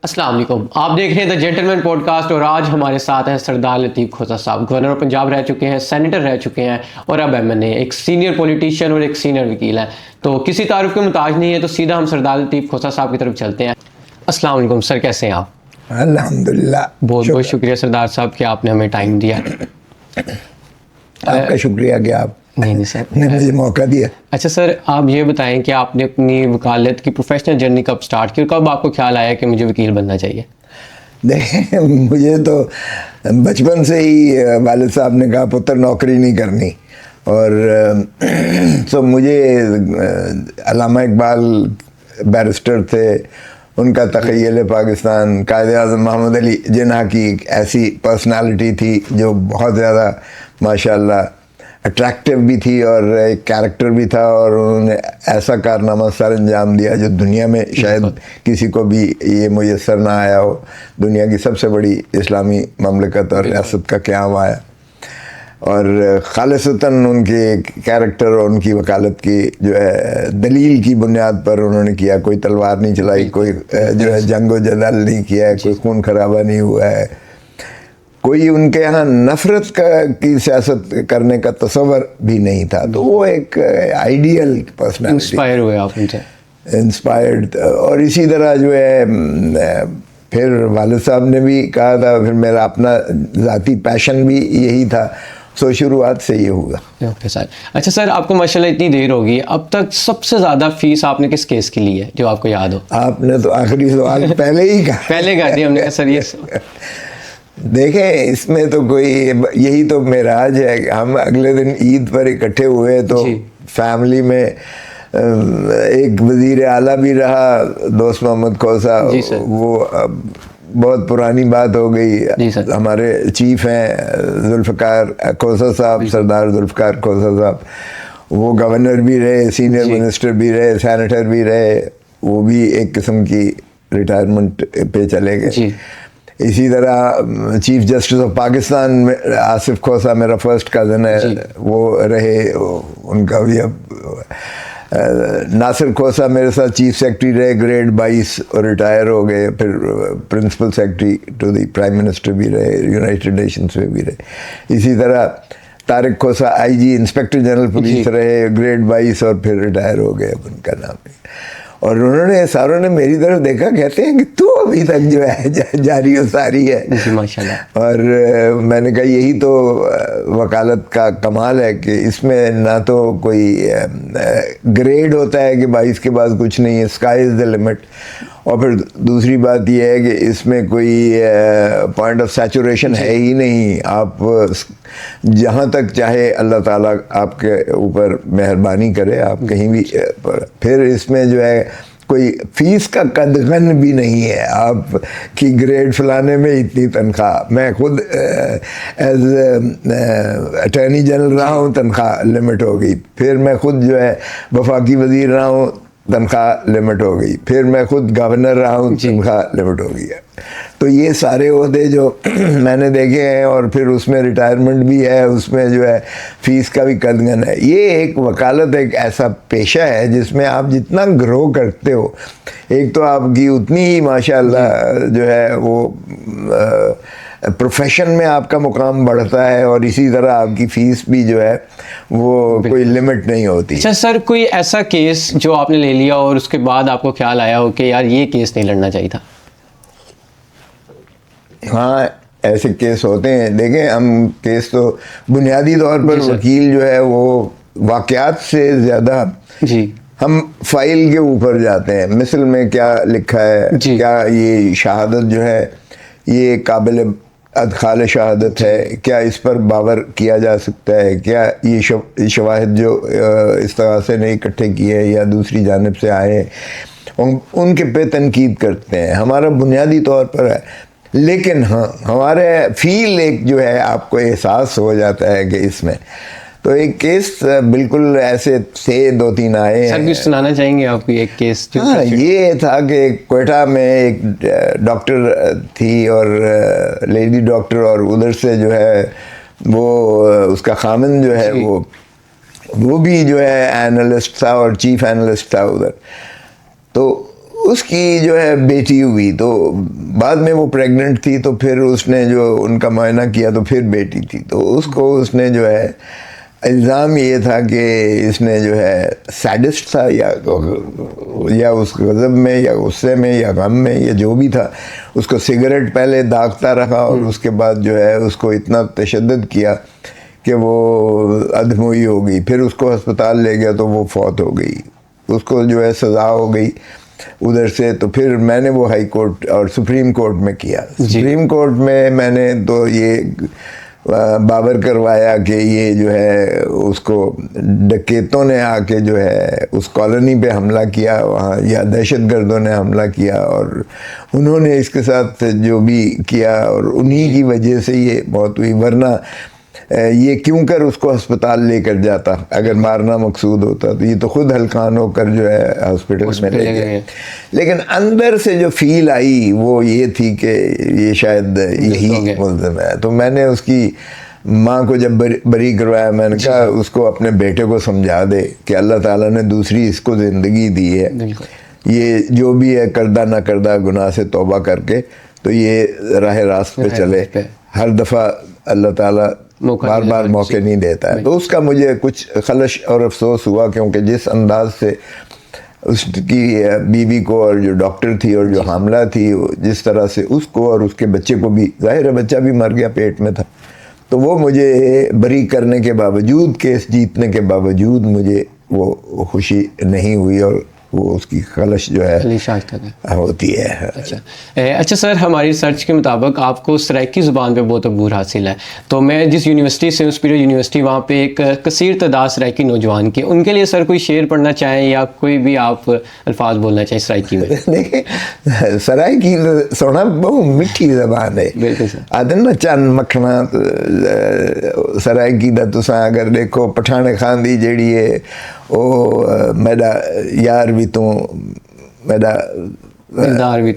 السلام علیکم، آپ دیکھ رہے ہیں دا جینٹلمین پوڈ کاسٹ، اور آج ہمارے ساتھ ہیں سردار لطیف کھوسہ صاحب. گورنر آف پنجاب رہ چکے ہیں، سینیٹر رہ چکے ہیں، اور اب ایم این اے، ایک سینئر پولیٹیشین اور ایک سینئر وکیل ہیں. تو کسی تعارف کے محتاج نہیں ہے، تو سیدھا ہم سردار لطیف کھوسہ صاحب کی طرف چلتے ہیں. السلام علیکم سر، کیسے ہیں آپ؟ الحمدللہ. بہت بہت شکریہ سردار صاحب کہ آپ نے ہمیں ٹائم دیا. آپ کا شکریہ کہ آپ نہیں سر نے مجھے موقع دیا. اچھا سر، آپ یہ بتائیں کہ آپ نے اپنی وکالت کی پروفیشنل جرنی کب سٹارٹ کی، اور کب آپ کو خیال آیا کہ مجھے وکیل بننا چاہیے؟ دیکھیں، مجھے تو بچپن سے ہی والد صاحب نے کہا پتر نوکری نہیں کرنی، اور تو مجھے علامہ اقبال بیرسٹر تھے، ان کا تخیل پاکستان، قائد اعظم محمد علی جناح کی ایک ایسی پرسنالٹی تھی جو بہت زیادہ ماشاءاللہ اٹریکٹیو بھی تھی اور ایک کیریکٹر بھی تھا، اور انہوں نے ایسا کارنامہ سر انجام دیا جو دنیا میں شاید کسی کو بھی یہ میسر نہ آیا ہو. دنیا کی سب سے بڑی اسلامی مملکت اور ریاست کا قیام آیا، اور خالصتاً ان کے کیریکٹر اور ان کی وکالت کی جو ہے دلیل کی بنیاد پر انہوں نے کیا. کوئی تلوار نہیں چلائی، کوئی جو ہے جنگ و جدل نہیں کیا ہے، کوئی خون خرابہ نہیں ہوا ہے، کوئی ان کے یہاں نفرت کی سیاست کرنے کا تصور بھی نہیں تھا. تو وہ ایک آئیڈیل پرسنالٹی، انسپائر ہوئے آپ ان سے؟ انسپائرڈ. اور اسی طرح جو ہے پھر والد صاحب نے بھی کہا تھا، پھر میرا اپنا ذاتی پیشن بھی یہی تھا، سو شروعات سے یہ ہوگا. Okay sir. اچھا سر، آپ کو ماشاءاللہ اتنی دیر ہوگی، اب تک سب سے زیادہ فیس آپ نے کس کیس کی لی ہے جو آپ کو یاد ہو؟ آپ نے تو آخری سوال پہلے ہی کہا. پہلے کہا دیا ہم نے. سر یہ دیکھیں، اس میں تو کوئی، یہی تو معراج ہے کہ ہم اگلے دن عید پر اکٹھے ہوئے تو فیملی میں ایک وزیر اعلیٰ بھی رہا دوست محمد کھوسہ، وہ بہت پرانی بات ہو گئی. ہمارے چیف ہیں ذوالفقار کھوسہ صاحب، سردار ذوالفقار کھوسہ صاحب، وہ گورنر بھی رہے، سینئر منسٹر بھی رہے، سینیٹر بھی رہے، وہ بھی ایک قسم کی ریٹائرمنٹ پہ چلے گئے. اسی طرح چیف جسٹس آف پاکستان میں آصف کھوسہ میرا فرسٹ کزن ہے، وہ رہے، ان کا بھی اب. ناصر کھوسہ میرے ساتھ چیف سیکرٹری رہے گریڈ 22 اور ریٹائر ہو گئے، پھر principal secretary to the prime minister بھی رہے، یونائٹڈ نیشنز میں بھی رہے. اسی طرح Tariq Khosa I G inspector general police رہے گریڈ 22 اور پھر ریٹائر ہو گئے، اب ان کا نام ہے. اور انہوں نے ساروں نے میری طرف دیکھا، کہتے ہیں کہ تو ابھی تک جو ہے جاری و ساری ہے. اور میں نے کہا یہی تو وکالت کا کمال ہے کہ اس میں نہ تو کوئی گریڈ ہوتا ہے کہ 22 کے بعد کچھ نہیں ہے، اسکائی از دا لمٹ. اور پھر دوسری بات یہ ہے کہ اس میں کوئی پوائنٹ آف سیچوریشن ہے ہی نہیں. آپ جہاں تک چاہے اللہ تعالیٰ آپ کے اوپر مہربانی کرے، آپ کہیں بھی. پھر اس میں جو ہے کوئی فیس کا قدغن بھی نہیں ہے، آپ کی گریڈ فلانے میں اتنی تنخواہ. میں خود ایز اٹارنی جنرل رہا ہوں، تنخواہ لمٹ ہو گئی. پھر میں خود جو ہے وفاقی وزیر رہا ہوں، تنخواہ لمٹ ہو گئی. پھر میں خود گورنر رہا ہوں، تنخواہ لمٹ ہو گئی ہے. تو یہ سارے عہدے جو میں نے دیکھے ہیں، اور پھر اس میں ریٹائرمنٹ بھی ہے، اس میں جو ہے فیس کا بھی قدغن ہے. یہ ایک وکالت ایک ایسا پیشہ ہے جس میں آپ جتنا گرو کرتے ہو، ایک تو آپ کی اتنی ہی ماشاءاللہ جو ہے وہ پروفیشن میں آپ کا مقام بڑھتا ہے، اور اسی طرح آپ کی فیس بھی جو ہے وہ کوئی لمٹ نہیں ہوتی. اچھا سر، کوئی ایسا کیس جو آپ نے لے لیا اور اس کے بعد آپ کو خیال آیا ہو کہ یار یہ کیس نہیں لڑنا چاہیے تھا؟ ہاں، ایسے کیس ہوتے ہیں. دیکھیں، ہم کیس تو بنیادی طور پر وکیل جو ہے وہ واقعات سے زیادہ ہم فائل کے اوپر جاتے ہیں. مثل میں کیا لکھا ہے، کیا یہ شہادت جو ہے یہ قابل ادخال شہادت ہے، کیا اس پر باور کیا جا سکتا ہے، کیا یہ شواہد جو استغاثے نے اکٹھے کیے یا دوسری جانب سے آئے ان کے پہ تنقید کرتے ہیں. ہمارا بنیادی طور پر ہے. لیکن ہاں، ہمارے فیل ایک جو ہے آپ کو احساس ہو جاتا ہے کہ اس میں تو ایک کیس بالکل ایسے تھے 2-3 آئے ہیں. سر بھی سنانا چاہیں گے آپ کو ایک کیس؟ ہاں، یہ تھا کہ کوئٹہ میں ایک ڈاکٹر تھی، اور لیڈی ڈاکٹر، اور ادھر سے جو ہے وہ اس کا خامن جو ہے وہ بھی جو ہے اینالسٹ تھا اور چیف اینالسٹ تھا ادھر. تو اس کی جو ہے بیٹی ہوئی، تو بعد میں وہ پریگننٹ تھی، تو پھر اس نے جو ان کا معائنہ کیا تو پھر بیٹی تھی، تو اس نے جو ہے الزام یہ تھا کہ اس نے جو ہے سیڈسٹ تھا، یا اس غضب میں یا غصے میں یا غم میں یا جو بھی تھا، اس کو سگریٹ پہلے داغتا رہا، اور اس کے بعد جو ہے اس کو اتنا تشدد کیا کہ وہ ادھموئی ہو گئی، پھر اس کو ہسپتال لے گیا تو وہ فوت ہو گئی، اس کو جو ہے سزا ہو گئی ادھر سے۔ تو پھر میں نے وہ ہائی کورٹ اور سپریم کورٹ میں کیا، سپریم کورٹ میں نے تو یہ باور کروایا کہ یہ جو ہے اس کو ڈکیتوں نے آ کے جو ہے اس کالونی پہ حملہ کیا وہاں، یا دہشت گردوں نے حملہ کیا، اور انہوں نے اس کے ساتھ جو بھی کیا اور انہی کی وجہ سے یہ موت ہوئی، ورنہ یہ کیوں کر اس کو ہسپتال لے کر جاتا اگر مارنا مقصود ہوتا، تو یہ تو خود ہلکان ہو کر جو ہے ہاسپٹل میں لے گئے۔ لیکن اندر سے جو فیل آئی وہ یہ تھی کہ یہ شاید یہی ملزم ہے۔ تو میں نے اس کی ماں کو جب بری کروایا، میں نے کہا اس کو اپنے بیٹے کو سمجھا دے کہ اللہ تعالیٰ نے دوسری اس کو زندگی دی ہے، یہ جو بھی ہے کردہ نہ کردہ گناہ سے توبہ کر کے تو یہ راہ راست پہ چلے، ہر دفعہ اللہ تعالیٰ بار بار موقع نہیں دیتا ہے۔ تو اس کا مجھے کچھ خلش اور افسوس ہوا، کیونکہ جس انداز سے اس کی بیوی کو اور جو ڈاکٹر تھی اور جو حاملہ تھی، جس طرح سے اس کو اور اس کے بچے کو بھی، ظاہر ہے بچہ بھی مر گیا، پیٹ میں تھا، تو وہ مجھے بری کرنے کے باوجود، کیس جیتنے کے باوجود مجھے وہ خوشی نہیں ہوئی، اور وہ اس کی خلش جو ہے ہوتی ہے۔ اچھا سر، ہماری ریسرچ کے مطابق آپ کو سرائکی زبان پہ بہت عبور حاصل ہے، تو میں جس یونیورسٹی سے ہوں، اسپیریٹ یونیورسٹی، وہاں پہ ایک کثیر تعداد سرائکی نوجوان کی، ان کے لیے سر کوئی شعر پڑھنا چاہیں یا کوئی بھی آپ الفاظ بولنا چاہیں سرائکی میں؟ دیکھیں سرائکی سونا بہت میٹھی زبان ہے، بالکل سر۔ آدھن نا چند مکھنا سرائکی دا تساں اگر دیکھو، پٹھانے خان دی جیڑی ہے او میرا یار بھی تو، میرا دار بھی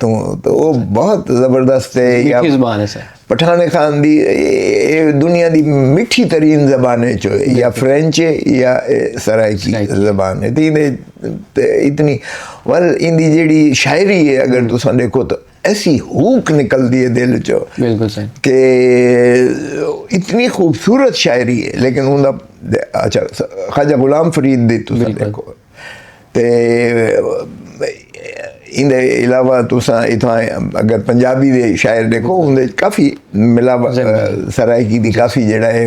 تو وہ بہت زبردست ہے۔ یا زبان ہے سر پٹھانے خان دی دنیا دی میٹھی ترین زبانیں جو ہے، یا فرینچ ہے یا سرائکی زبان ہے، اتنی ان دی جیڑی شاعری ہے اگر تساں دیکھو تو ایسی ہوک نکل دی ہے دل چو، بالکل سر، کہ اتنی خوبصورت شاعری ہے۔ لیکن ان دا اچھا خواجہ غلام فرید دی تساں دیکھو، تے ان دے علاوہ تساں اتھاں اگر پنجابی دے شاعر دیکھو، ان دے کافی ملاوٹ سرائکی دی کافی جڑا ہے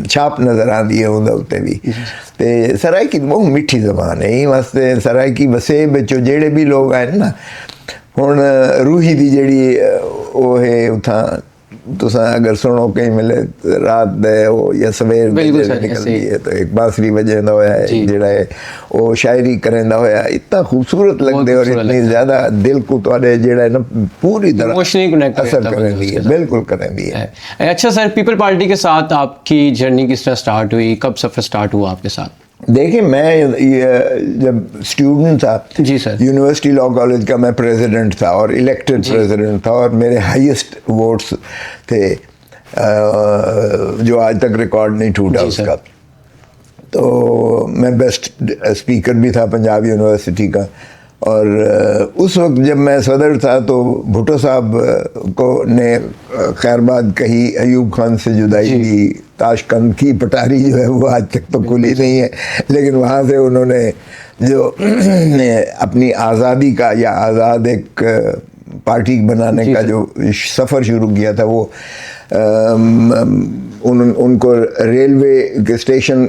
چھاپ نظر آتی ہے ان دے بھی۔ تے سرائکی بہت میٹھی زبان ہے، واسطے سرائکی وسے بچو جڑے بھی لوگ آئے نا، ہن روحی دی جڑی وہ ہے اتھاں تساں اگر سنو کہیں ملے رات دے وہ یا سویر نکلتی ہے، تو ایک بانسری بجیندا ہویا ہے جڑا ہے وہ شاعری کریندا ہویا، اتنا خوبصورت لگدے اور اتنی زیادہ دل کو تواڈے جڑا ہے نا پوری طرح اثر کریندی ہے، بالکل کریندی ہے۔ اچھا سر، پیپل پارٹی کے ساتھ آپ کی جرنی کس طرح سٹارٹ ہوئی، کب سفر سٹارٹ ہوا آپ کے ساتھ؟ دیکھیں میں جب اسٹوڈنٹ تھا، جی سر، یونیورسٹی لاء کالج کا میں پریزیڈنٹ تھا اور الیکٹڈ پریزیڈنٹ تھا، اور میرے ہائیسٹ ووٹس تھے جو آج تک ریکارڈ نہیں ٹوٹا اس کا۔ تو میں بیسٹ اسپیکر بھی تھا پنجاب یونیورسٹی کا، اور اس وقت جب میں صدر تھا تو بھٹو صاحب کو نے خیر بات کہی، ایوب خان سے جدائی کی، تاشقند کی پٹاری جو ہے وہ آج تک تو کھلی نہیں ہے، لیکن وہاں سے انہوں نے جو اپنی آزادی کا یا آزاد ایک پارٹی بنانے کا جو سفر شروع کیا تھا، وہ ان کو ریلوے کے اسٹیشن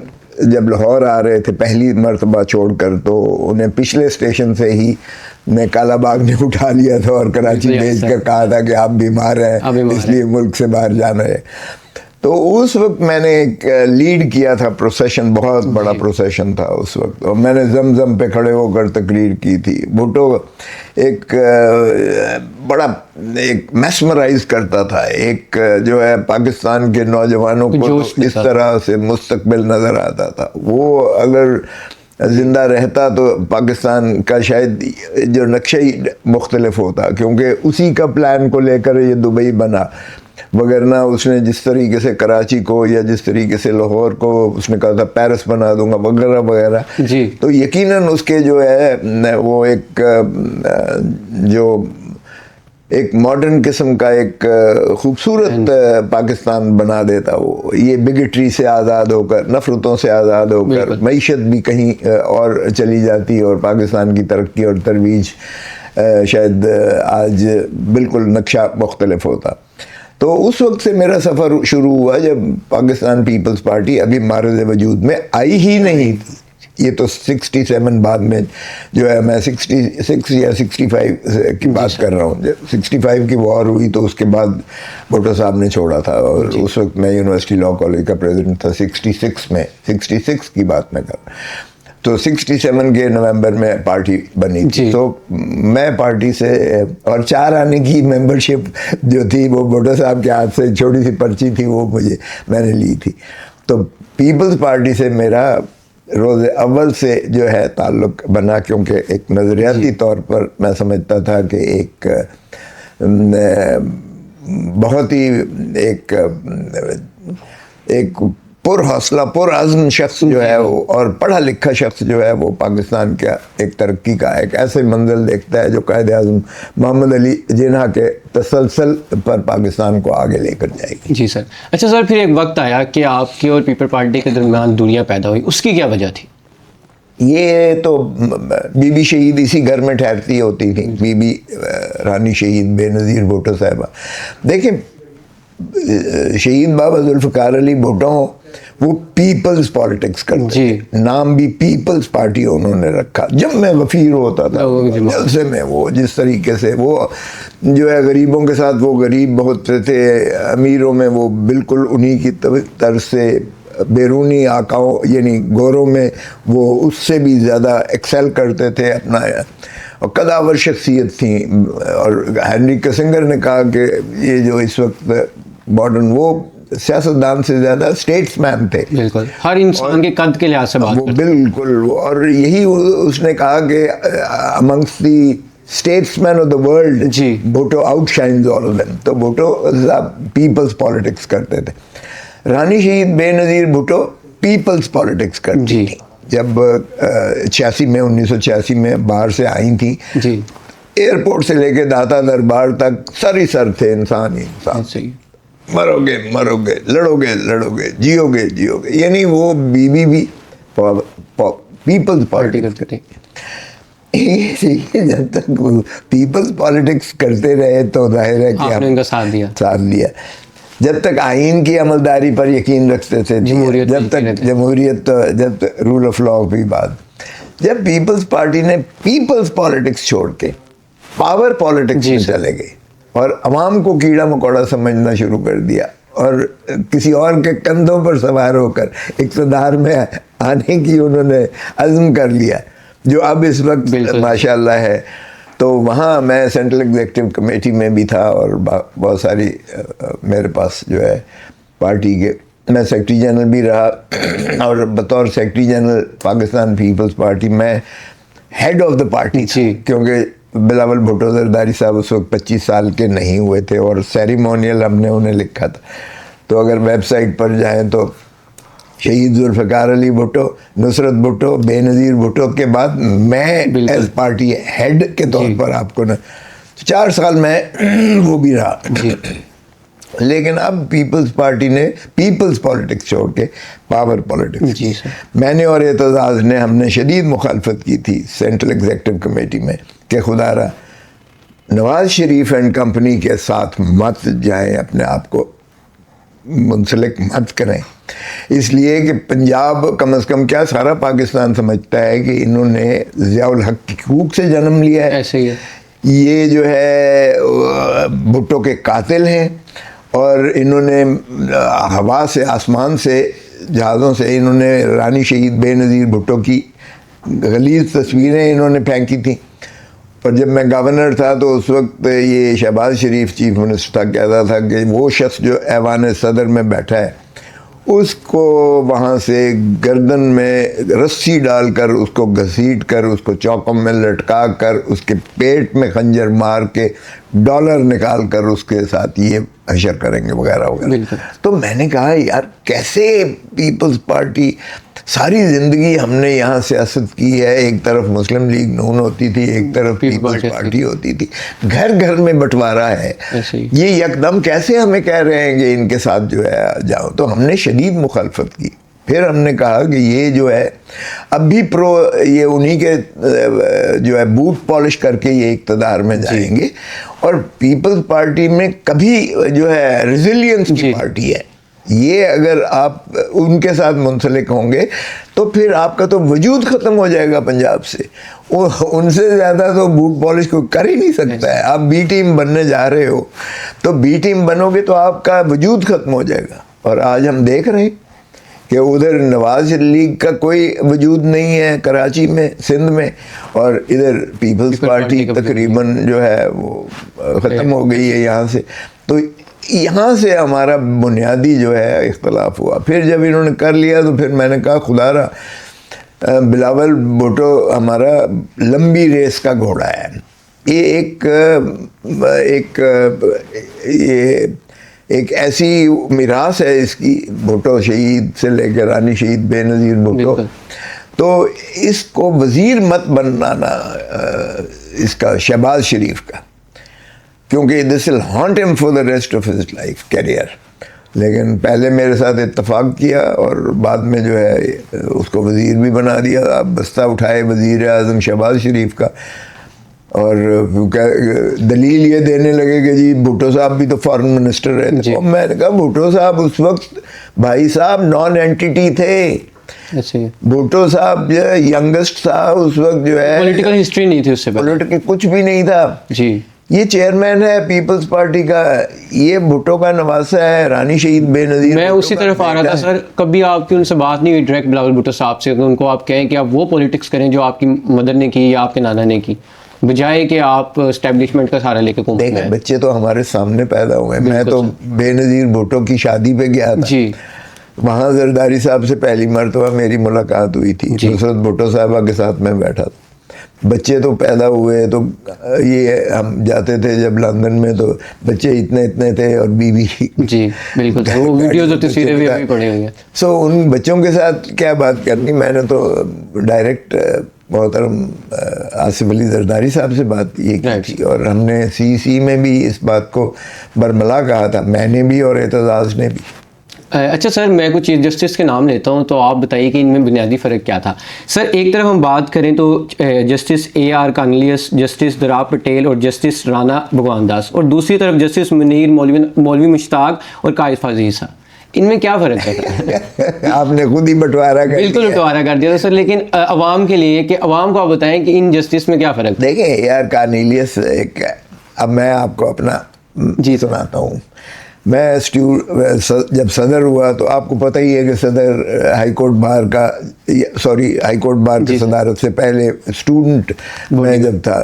جب لاہور آ رہے تھے پہلی مرتبہ چھوڑ کر، تو انہیں پچھلے اسٹیشن سے ہی میں کالا باغ نے اٹھا لیا تھا اور کراچی بھیج کر کہا تھا کہ آپ بیمار ہیں اس لیے ملک سے باہر جانا ہے۔ تو اس وقت میں نے ایک لیڈ کیا تھا پروسیشن، بہت بڑا پروسیشن تھا اس وقت، اور میں نے زمزم پہ کھڑے ہو کر تقریر کی تھی۔ بھٹو ایک بڑا ایک میسمرائز کرتا تھا، ایک جو ہے پاکستان کے نوجوانوں کو اس طرح سے مستقبل نظر آتا تھا۔ وہ اگر زندہ رہتا تو پاکستان کا شاید جو نقشہ ہی مختلف ہوتا، کیونکہ اسی کا پلان کو لے کر یہ دبئی بنا وغیرہ اس نے جس طریقے سے کراچی کو یا جس طریقے سے لاہور کو اس نے کہا تھا پیرس بنا دوں گا وغیرہ وغیرہ، جی تو یقیناً اس کے جو ہے وہ ایک ماڈرن قسم کا ایک خوبصورت پاکستان بنا دیتا. وہ یہ بگٹری سے آزاد ہو کر، نفرتوں سے آزاد ہو کر، معیشت بھی کہیں اور چلی جاتی اور پاکستان کی ترقی اور ترویج شاید آج بالکل نقشہ مختلف ہوتا. تو اس وقت سے میرا سفر شروع ہوا جب پاکستان پیپلز پارٹی ابھی معرض وجود میں آئی ہی نہیں تھی. یہ تو 67 بعد میں جو ہے، میں 66 یا 65 کی بات کر رہا ہوں. جب 65 کی وار ہوئی تو اس کے بعد بھٹو صاحب نے چھوڑا تھا، اور اس وقت میں یونیورسٹی لاء کالج کا پریزیڈنٹ تھا 66 کی بات میں کر رہا ہوں. تو 67 کے نومبر میں پارٹی بنی تھی. تو میں پارٹی سے، اور 4 آنے کی ممبرشپ جو تھی وہ بھٹو صاحب کے ہاتھ سے چھوٹی سی پرچی تھی، وہ میں نے لی تھی. تو پیپلز پارٹی سے میرا روز اول سے جو ہے تعلق بنا، کیونکہ ایک نظریاتی طور پر میں سمجھتا تھا کہ ایک بہت ہی ایک پر حوصلہ پر عزم شخص جو ہے وہ، اور پڑھا لکھا شخص جو ہے وہ، پاکستان کا ایک ترقی کا ایک ایسے منزل دیکھتا ہے جو قائد اعظم محمد علی جناح کے تسلسل پر پاکستان کو آگے لے کر جائے گی. جی سر. اچھا سر، پھر ایک وقت آیا کہ آپ کی اور پیپل پارٹی کے درمیان دوریاں پیدا ہوئی، اس کی کیا وجہ تھی؟ یہ تو بی بی شہید اسی گھر میں ٹھہرتی ہوتی تھی، بی بی رانی شہید بے نظیر بھٹو صاحبہ. دیکھیں، شہید بابا ذوالفقار علی بھٹو وہ پیپلز پالیٹکس کرتے تھے. نام بھی پیپلز پارٹی انہوں نے رکھا. جب میں غفیر ہوتا تھا جلسے میں، وہ جس طریقے سے وہ جو ہے غریبوں کے ساتھ، وہ غریب بہت تھے، امیروں میں وہ بالکل انہی کی طرز سے، بیرونی آقاؤں یعنی گوروں میں وہ اس سے بھی زیادہ ایکسل کرتے تھے اپنا، اور قداور شخصیت تھیں. اور ہینری کسنگر نے کہا کہ یہ جو اس وقت ماڈرن، وہ سیاستدان سے زیادہ اسٹیٹس مین تھے. بالکل، ہر انسان کے قد کے لحاظ سے بات وہ بالکل. اور یہی اس نے کہا کہ amongst the statesmen of the world Bhutto outshines all of them. تو بھٹو پیپلز پالیٹکس کرتے تھے. رانی شہید بے نظیر بھٹو پیپلز پالیٹکس کرتی تھی. جب 86 میں 1986 میں باہر سے آئی تھیں، ایئرپورٹ سے لے کے داتا دربار تک سر ہی سر تھے، انسان ہی انسان. مرو گے مرو گے، لڑو گے لڑو گے، جیو گے جیو گے. یعنی وہ بھی پیپلز پالیٹکس کرتے. جب تک پیپلز پالیٹکس کرتے رہے تو ظاہر ہے کہ آپ نے ان کا ساتھ دیا. جب تک آئین کی عملداری پر یقین رکھتے تھے، جب تک جمہوریت، جب رول آف لاء کی بات. جب پیپلز پارٹی نے پیپلز پالیٹکس چھوڑ کے پاور پالیٹکس میں چلے گئے اور عوام کو کیڑا مکوڑا سمجھنا شروع کر دیا، اور کسی اور کے کندھوں پر سوار ہو کر اقتدار میں آنے کی انہوں نے عزم کر لیا، جو اب اس وقت ماشاءاللہ ہے. تو وہاں میں سینٹرل ایگزیکٹو کمیٹی میں بھی تھا، اور بہت ساری میرے پاس جو ہے پارٹی کے، میں سیکرٹری جنرل بھی رہا، اور بطور secretary general Pakistan Peoples Party میں ہیڈ آف دا پارٹی تھی، کیونکہ بلاول بھٹو زرداری صاحب اس وقت 25 سال کے نہیں ہوئے تھے، اور سیریمونیل ہم نے انہیں لکھا تھا. تو اگر ویب سائٹ پر جائیں تو شہید ذوالفقار علی بھٹو، نصرت بھٹو، بے نظیر بھٹو کے بعد میں ایز پارٹی ہیڈ کے طور پر آپ کو 4 سال میں وہ بھی رہا. لیکن اب پیپلز پارٹی نے پیپلز پالیٹکس چھوڑ کے پاور پالیٹکس. میں نے اور اعتزاز نے، ہم نے شدید مخالفت کی تھی سینٹرل ایگزیکٹو کمیٹی میں کہ خدا را نواز شریف اینڈ کمپنی کے ساتھ مت جائیں، اپنے آپ کو منسلک مت کریں، اس لیے کہ پنجاب کم از کم کیا سارا پاکستان سمجھتا ہے کہ انہوں نے ضیاء الحق کی حقوق سے جنم لیا ہے. ایسے ہی ہے. یہ جو ہے بھٹو کے قاتل ہیں، اور انہوں نے ہوا سے، آسمان سے، جہازوں سے انہوں نے رانی شہید بے نظیر بھٹو کی غلیظ تصویریں انہوں نے پھینکی تھیں. اور جب میں گورنر تھا تو اس وقت یہ شہباز شریف چیف منسٹر تھا، کہتا تھا کہ وہ شخص جو ایوان صدر میں بیٹھا ہے اس کو وہاں سے گردن میں رسی ڈال کر اس کو گھسیٹ کر اس کو چوکم میں لٹکا کر اس کے پیٹ میں خنجر مار کے ڈالر نکال کر اس کے ساتھ یہ حشر کریں گے وغیرہ وغیرہ. تو میں نے کہا یار کیسے پیپلز پارٹی، ساری زندگی ہم نے یہاں سیاست کی ہے، ایک طرف مسلم لیگ نون ہوتی تھی، ایک طرف پیپلز پارٹی ہوتی تھی، گھر گھر میں بٹوارا ہے، یہ یکدم کیسے ہمیں کہہ رہے ہیں کہ ان کے ساتھ جو ہے جاؤ. تو ہم نے شدید مخالفت کی. پھر ہم نے کہا کہ یہ جو ہے اب بھی یہ انہی کے جو ہے بوٹ پالش کر کے یہ اقتدار میں جائیں گے، اور پیپلز پارٹی میں کبھی جو ہے ریزیلینس کی پارٹی ہے. یہ اگر آپ ان کے ساتھ منسلک ہوں گے تو پھر آپ کا تو وجود ختم ہو جائے گا پنجاب سے. ان سے زیادہ تو بوٹ پالش کوئی کر ہی نہیں سکتا ہے. آپ بی ٹیم بننے جا رہے ہو تو بی ٹیم بنو گے تو آپ کا وجود ختم ہو جائے گا. اور آج ہم دیکھ رہے ہیں کہ ادھر نواز لیگ کا کوئی وجود نہیں ہے کراچی میں، سندھ میں، اور ادھر پیپلز پارٹی تقریباً جو ہے وہ ختم ہو گئی ہے یہاں سے. تو یہاں سے ہمارا بنیادی جو ہے اختلاف ہوا. پھر جب انہوں نے کر لیا تو پھر میں نے کہا خدا را بلاول بھٹو ہمارا لمبی ریس کا گھوڑا ہے. یہ ایک ایسی میراث ہے اس کی، بھٹو شہید سے لے کے رانی شہید بے نظیر بھٹو. تو اس کو وزیر مت بنانا اس کا شہباز شریف کا، کیونکہ this will haunt him for the rest of his life career. لیکن پہلے میرے ساتھ اتفاق کیا اور بعد میں جو ہے اس کو وزیر بھی بنا دیا. آپ بستہ اٹھائے وزیر اعظم شہباز شریف کا، اور دلیل یہ دینے لگے کہ جی بھٹو صاحب بھی تو فارن منسٹر رہے تھے. میں نے کہا بھٹو صاحب اس وقت بھائی صاحب نان اینٹی تھے. بھٹو صاحب جو ہے ینگسٹ صاحب اس وقت جو ہے پولیٹیکل ہسٹری نہیں تھی اس سے، پولیٹیکل کچھ بھی نہیں تھا. جی یہ چیئرمین ہے پیپلز پارٹی کا، یہ بھٹو کا نواسہ ہے رانی شہید بے نظیر. میں اسی طرف آ رہا تھا سر. کبھی آپ کی ان سے بات نہیں ہوئی ڈائریکٹ بلاول بھٹو صاحب سے کہ ان کو آپ کہیں کہ آپ وہ پولیٹکس کریں جو آپ کی مدر نے کی یا آپ کے نانا نے کی، بجائے کہ آپ اسٹیبلشمنٹ کا سہارا لے کے گھومتے ہیں؟ بچے تو ہمارے سامنے پیدا ہوئے. میں تو بے نظیر بھٹو کی شادی پہ گیا تھا. جی وہاں زرداری صاحب سے پہلی مرتبہ میری ملاقات ہوئی تھی. نصرت بھٹو صاحبہ کے ساتھ میں بیٹھا تھا. بچے تو پیدا ہوئے تو یہ ہم جاتے تھے جب لندن میں تو بچے اتنے تھے اور بیوی. جی بالکل، وہ ویڈیوز اور تصویریں بھی ابھی پڑی ہوئی ہیں. سو ان بچوں کے ساتھ کیا بات کرنی. میں نے تو ڈائریکٹ محترم آصف علی زرداری صاحب سے بات یہ کی تھی، اور ہم نے سی میں بھی اس بات کو برملا کہا تھا، میں نے بھی اور اعتزاز نے بھی. اچھا سر، میں کچھ چیف جسٹس کے نام لیتا ہوں تو آپ بتائیے کہ ان میں بنیادی فرق کیا تھا. سر ایک طرف ہم بات کریں تو جسٹس اے آر کانلیس، جسٹس درا پٹیل اور جسٹس رانا بھگوان داس، اور دوسری طرف جسٹس منیر مولوی مشتاق اور قائد فاضل صاحب. ان میں کیا فرق ہے؟ آپ نے خود ہی بٹوارا کر بالکل بٹوارا کر دیا سر. لیکن عوام کے لیے کہ عوام کو آپ بتائیں کہ ان جسٹس میں کیا فرق ہے. دیکھیں یار کارنیلیس ایک، اب میں آپ کو اپنا جی سناتا ہوں. میں جب صدر ہوا تو آپ کو پتہ ہی ہے کہ صدر ہائی کورٹ بار کا ہائی کورٹ بار کی صدارت سے پہلے اسٹوڈنٹ میں جب تھا،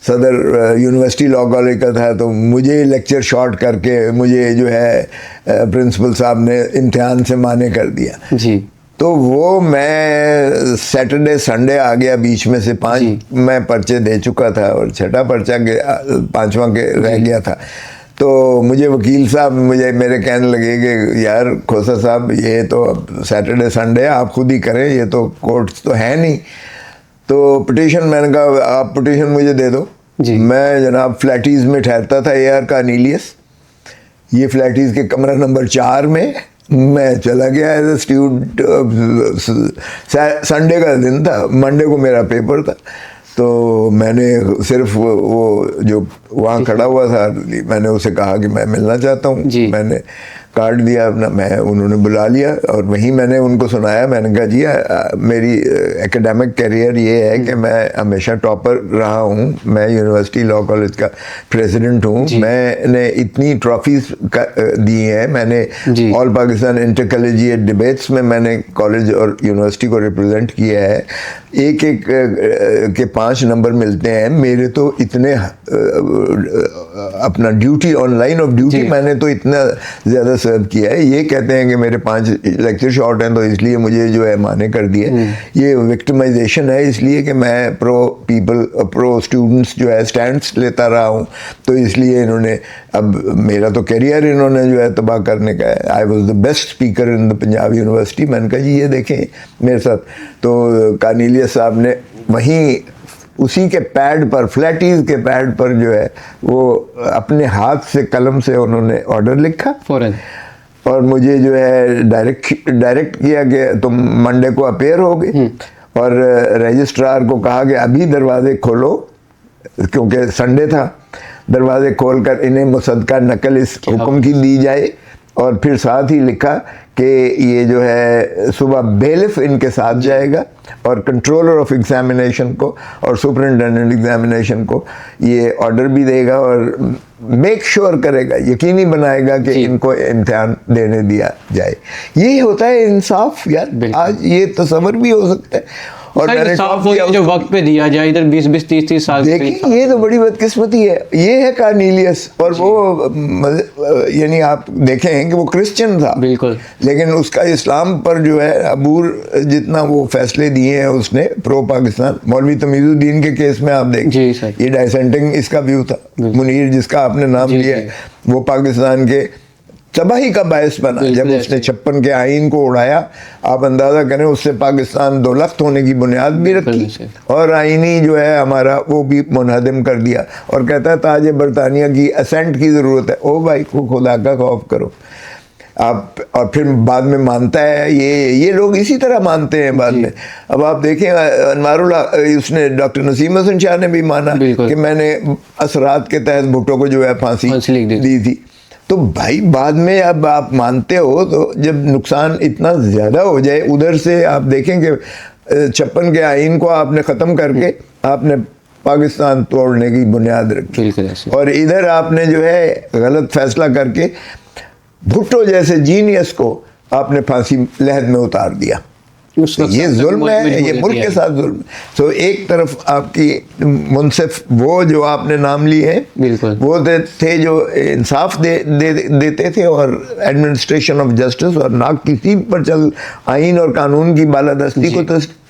صدر یونیورسٹی لاء کالج کا تھا، تو مجھے لیکچر شارٹ کر کے مجھے جو ہے پرنسپل صاحب نے امتحان سے مانے کر دیا. جی تو وہ میں سیٹرڈے سنڈے آ گیا بیچ میں سے 5 میں پرچے دے چکا تھا اور 6واں پرچہ 5واں کے رہ گیا تھا. تو مجھے وکیل صاحب میرے کہنے لگے کہ یار کھوسا صاحب یہ تو سیٹرڈے سنڈے آپ خود ہی کریں، یہ تو کورٹس تو ہے نہیں. تو پٹیشن، میں نے کہا آپ پٹیشن مجھے دے دو. میں جناب فلیٹیز میں ٹھہرتا تھا اے آر کارنیلیس، یہ فلیٹیز کے کمرہ نمبر 4 میں چلا گیا ایز اے اسٹوڈنٹ. سنڈے کا دن تھا، منڈے کو میرا پیپر تھا. تو میں نے صرف وہ جو وہاں کھڑا ہوا تھا میں نے اسے کہا کہ میں ملنا چاہتا ہوں. میں نے کارڈ دیا اپنا، انہوں نے بلا لیا اور وہیں میں نے ان کو سنایا. میں نے کہا جی میری ایکیڈیمک کیریئر یہ ہے کہ میں ہمیشہ ٹاپر رہا ہوں، میں یونیورسٹی لاء کالج کا پریزیڈنٹ ہوں، میں نے اتنی ٹرافیز دی ہیں، میں نے آل پاکستان انٹر کالجیٹ ڈبیٹس میں نے کالج اور یونیورسٹی کو ریپرزینٹ کیا ہے. ایک کے 5 نمبر ملتے ہیں میرے. تو اتنے اپنا duty on line of duty میں نے تو اتنا زیادہ سرو کیا ہے. یہ کہتے ہیں کہ میرے 5 لیکچر شارٹ ہیں تو اس لیے مجھے جو ہے مانے کر دیے. یہ وکٹمائزیشن ہے, اس لیے کہ میں پرو پیپل پرو اسٹوڈنٹس جو ہے اسٹینڈس لیتا رہا ہوں, تو اس لیے انہوں نے اب میرا تو کیریئر انہوں نے جو ہے تباہ کرنے کا ہے. I was the best speaker in the Punjab university. میں نے کہا جی یہ دیکھیں میرے ساتھ. تو کارنیلیس صاحب نے وہیں اسی کے پیڈ پر, فلیٹیز کے پیڈ پر جو ہے وہ اپنے ہاتھ سے قلم سے انہوں نے آرڈر لکھا فوراً, اور مجھے جو ہے ڈائریکٹ کیا کہ تم منڈے کو اپیئر ہوگے, اور رجسٹرار کو کہا کہ ابھی دروازے کھولو, کیونکہ سنڈے تھا, دروازے کھول کر انہیں مصدقہ نقل اس حکم کی دی جائے. اور پھر ساتھ ہی لکھا کہ یہ جو ہے صبح بیلف ان کے ساتھ جائے گا اور کنٹرولر آف ایگزامینیشن کو اور سپرنٹینڈنٹ ایگزامینیشن کو یہ آرڈر بھی دے گا اور میک شور کرے گا, یقینی بنائے گا کہ ان کو امتحان دینے دیا جائے. یہی ہوتا ہے انصاف یار. آج یہ تصور بھی ہو سکتا ہے. اور جو وقت پہ دیا جائے, ادھر 20-30 سال. دیکھیں یہ تو بڑی بدقسمتی ہے. یہ ہے کارنیلیس, اور وہ یعنی آپ دیکھیں کہ وہ کرسچن تھا بالکل, لیکن اس کا اسلام پر جو ہے عبور جتنا وہ فیصلے دیے ہیں اس نے پرو پاکستان. مولوی تمیز الدین کے کیس میں آپ دیکھیں یہ ڈائسینٹنگ اس کا ویو تھا. منیر جس کا آپ نے نام لیا وہ پاکستان کے تباہی کا باعث بنا جب اس نے 56 کے آئین کو اڑایا. آپ اندازہ کریں اس سے پاکستان دولت ہونے کی بنیاد بھی رکھی, اور آئینی جو ہے ہمارا وہ بھی منہدم کر دیا, اور کہتا ہے تاج برطانیہ کی اسینٹ کی ضرورت ہے. او بھائی کو خدا کا خوف کرو آپ. اور پھر بعد میں مانتا ہے, یہ لوگ اسی طرح مانتے ہیں بعد میں. اب آپ دیکھیں انوار اللہ, اس نے ڈاکٹر نسیم حسن شاہ نے بھی مانا کہ میں نے اثرات کے تحت بھٹو کو جو ہے پھانسی دی تھی. تو بھائی بعد میں اب آپ مانتے ہو تو جب نقصان اتنا زیادہ ہو جائے, ادھر سے آپ دیکھیں کہ 56 کے آئین کو آپ نے ختم کر کے آپ نے پاکستان توڑنے کی بنیاد رکھی, اور ادھر آپ نے جو ہے غلط فیصلہ کر کے بھٹو جیسے جینیس کو آپ نے پھانسی لحد میں اتار دیا. یہ ظلم ہے, یہ ملک کے ساتھ ظلم ہے. تو ایک طرف آپ کی منصف وہ جو آپ نے نام لیے ہیں وہ تھے جو انصاف دیتے تھے اور ایڈمنسٹریشن آف جسٹس, اور نہ کسی پر چل آئین اور قانون کی بالادستی کو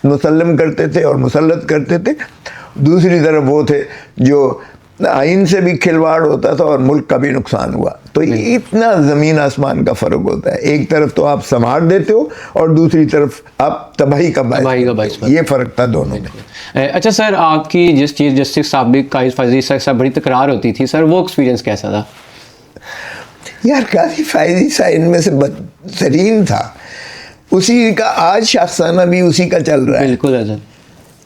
مسلم کرتے تھے اور مسلط کرتے تھے. دوسری طرف وہ تھے جو آئین سے بھی کھلواڑ ہوتا تھا اور ملک کا بھی نقصان ہوا. تو یہ اتنا زمین آسمان کا فرق ہوتا ہے. ایک طرف تو آپ سنوار دیتے ہو اور دوسری طرف آپ تباہی کا باعث. یہ فرق تھا دونوں میں. اچھا سر, آپ کی جس چیز جسٹس سابق قاضی فائزی صاحب سے بڑی تکرار ہوتی تھی سر, وہ ایکسپیرینس کیسا تھا؟ یار قاضی فائزی صاحب ان میں سے بدترین تھا. اسی کا آج شاخسانہ بھی اسی کا چل رہا ہے. بالکل حضرت.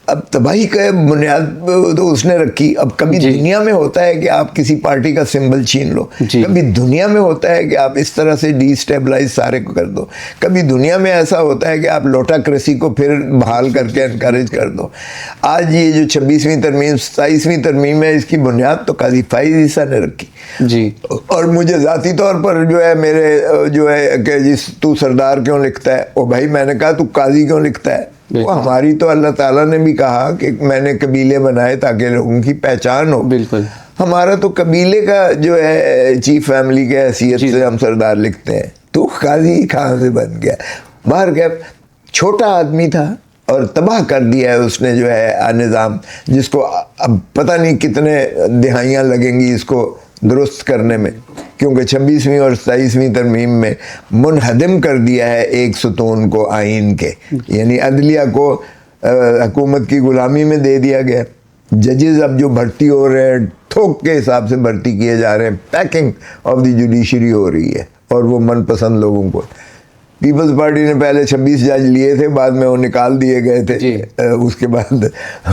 اب تباہی کا بنیاد تو اس نے رکھی. اب کبھی دنیا میں ہوتا ہے کہ آپ کسی پارٹی کا سمبل چھین لو, کبھی دنیا میں ہوتا ہے کہ آپ اس طرح سے ڈی اسٹیبلائز سارے کو کر دو, کبھی دنیا میں ایسا ہوتا ہے کہ آپ لوٹاکریسی کو پھر بحال کر کے انکریج کر دو. آج یہ جو 26ویں ترمیم 27ویں ترمیم ہے, اس کی بنیاد تو قاضی فائز عیسیٰ نے رکھی. جی, اور مجھے ذاتی طور پر جو ہے میرے جو ہے کہ جس تو سردار کیوں لکھتا ہے, او بھائی میں نے کہا تو قاضی کیوں لکھتا ہے؟ وہ ہماری تو اللہ تعالیٰ نے بھی کہا کہ میں نے قبیلے بنائے تاکہ لوگوں کی پہچان ہو. بالکل, ہمارا تو قبیلے کا جو ہے چیف فیملی کے حیثیت سے ہم سردار لکھتے ہیں. تو قاضی کہاں سے بن گیا؟ باہر کیا چھوٹا آدمی تھا اور تباہ کر دیا ہے اس نے جو ہے نظام, جس کو اب پتہ نہیں کتنے دہائیاں لگیں گی اس کو درست کرنے میں, کیونکہ 26ویں اور 27ویں ترمیم میں منہدم کر دیا ہے ایک ستون کو آئین کے, یعنی عدلیہ کو حکومت کی غلامی میں دے دیا گیا. ججز اب جو بھرتی ہو رہے ہیں تھوک کے حساب سے بھرتی کیے جا رہے ہیں, پیکنگ آف دی جوڈیشری ہو رہی ہے, اور وہ من پسند لوگوں کو. پیپلز پارٹی نے پہلے 26 جج لیے تھے, بعد میں وہ نکال دیے گئے تھے اس کے بعد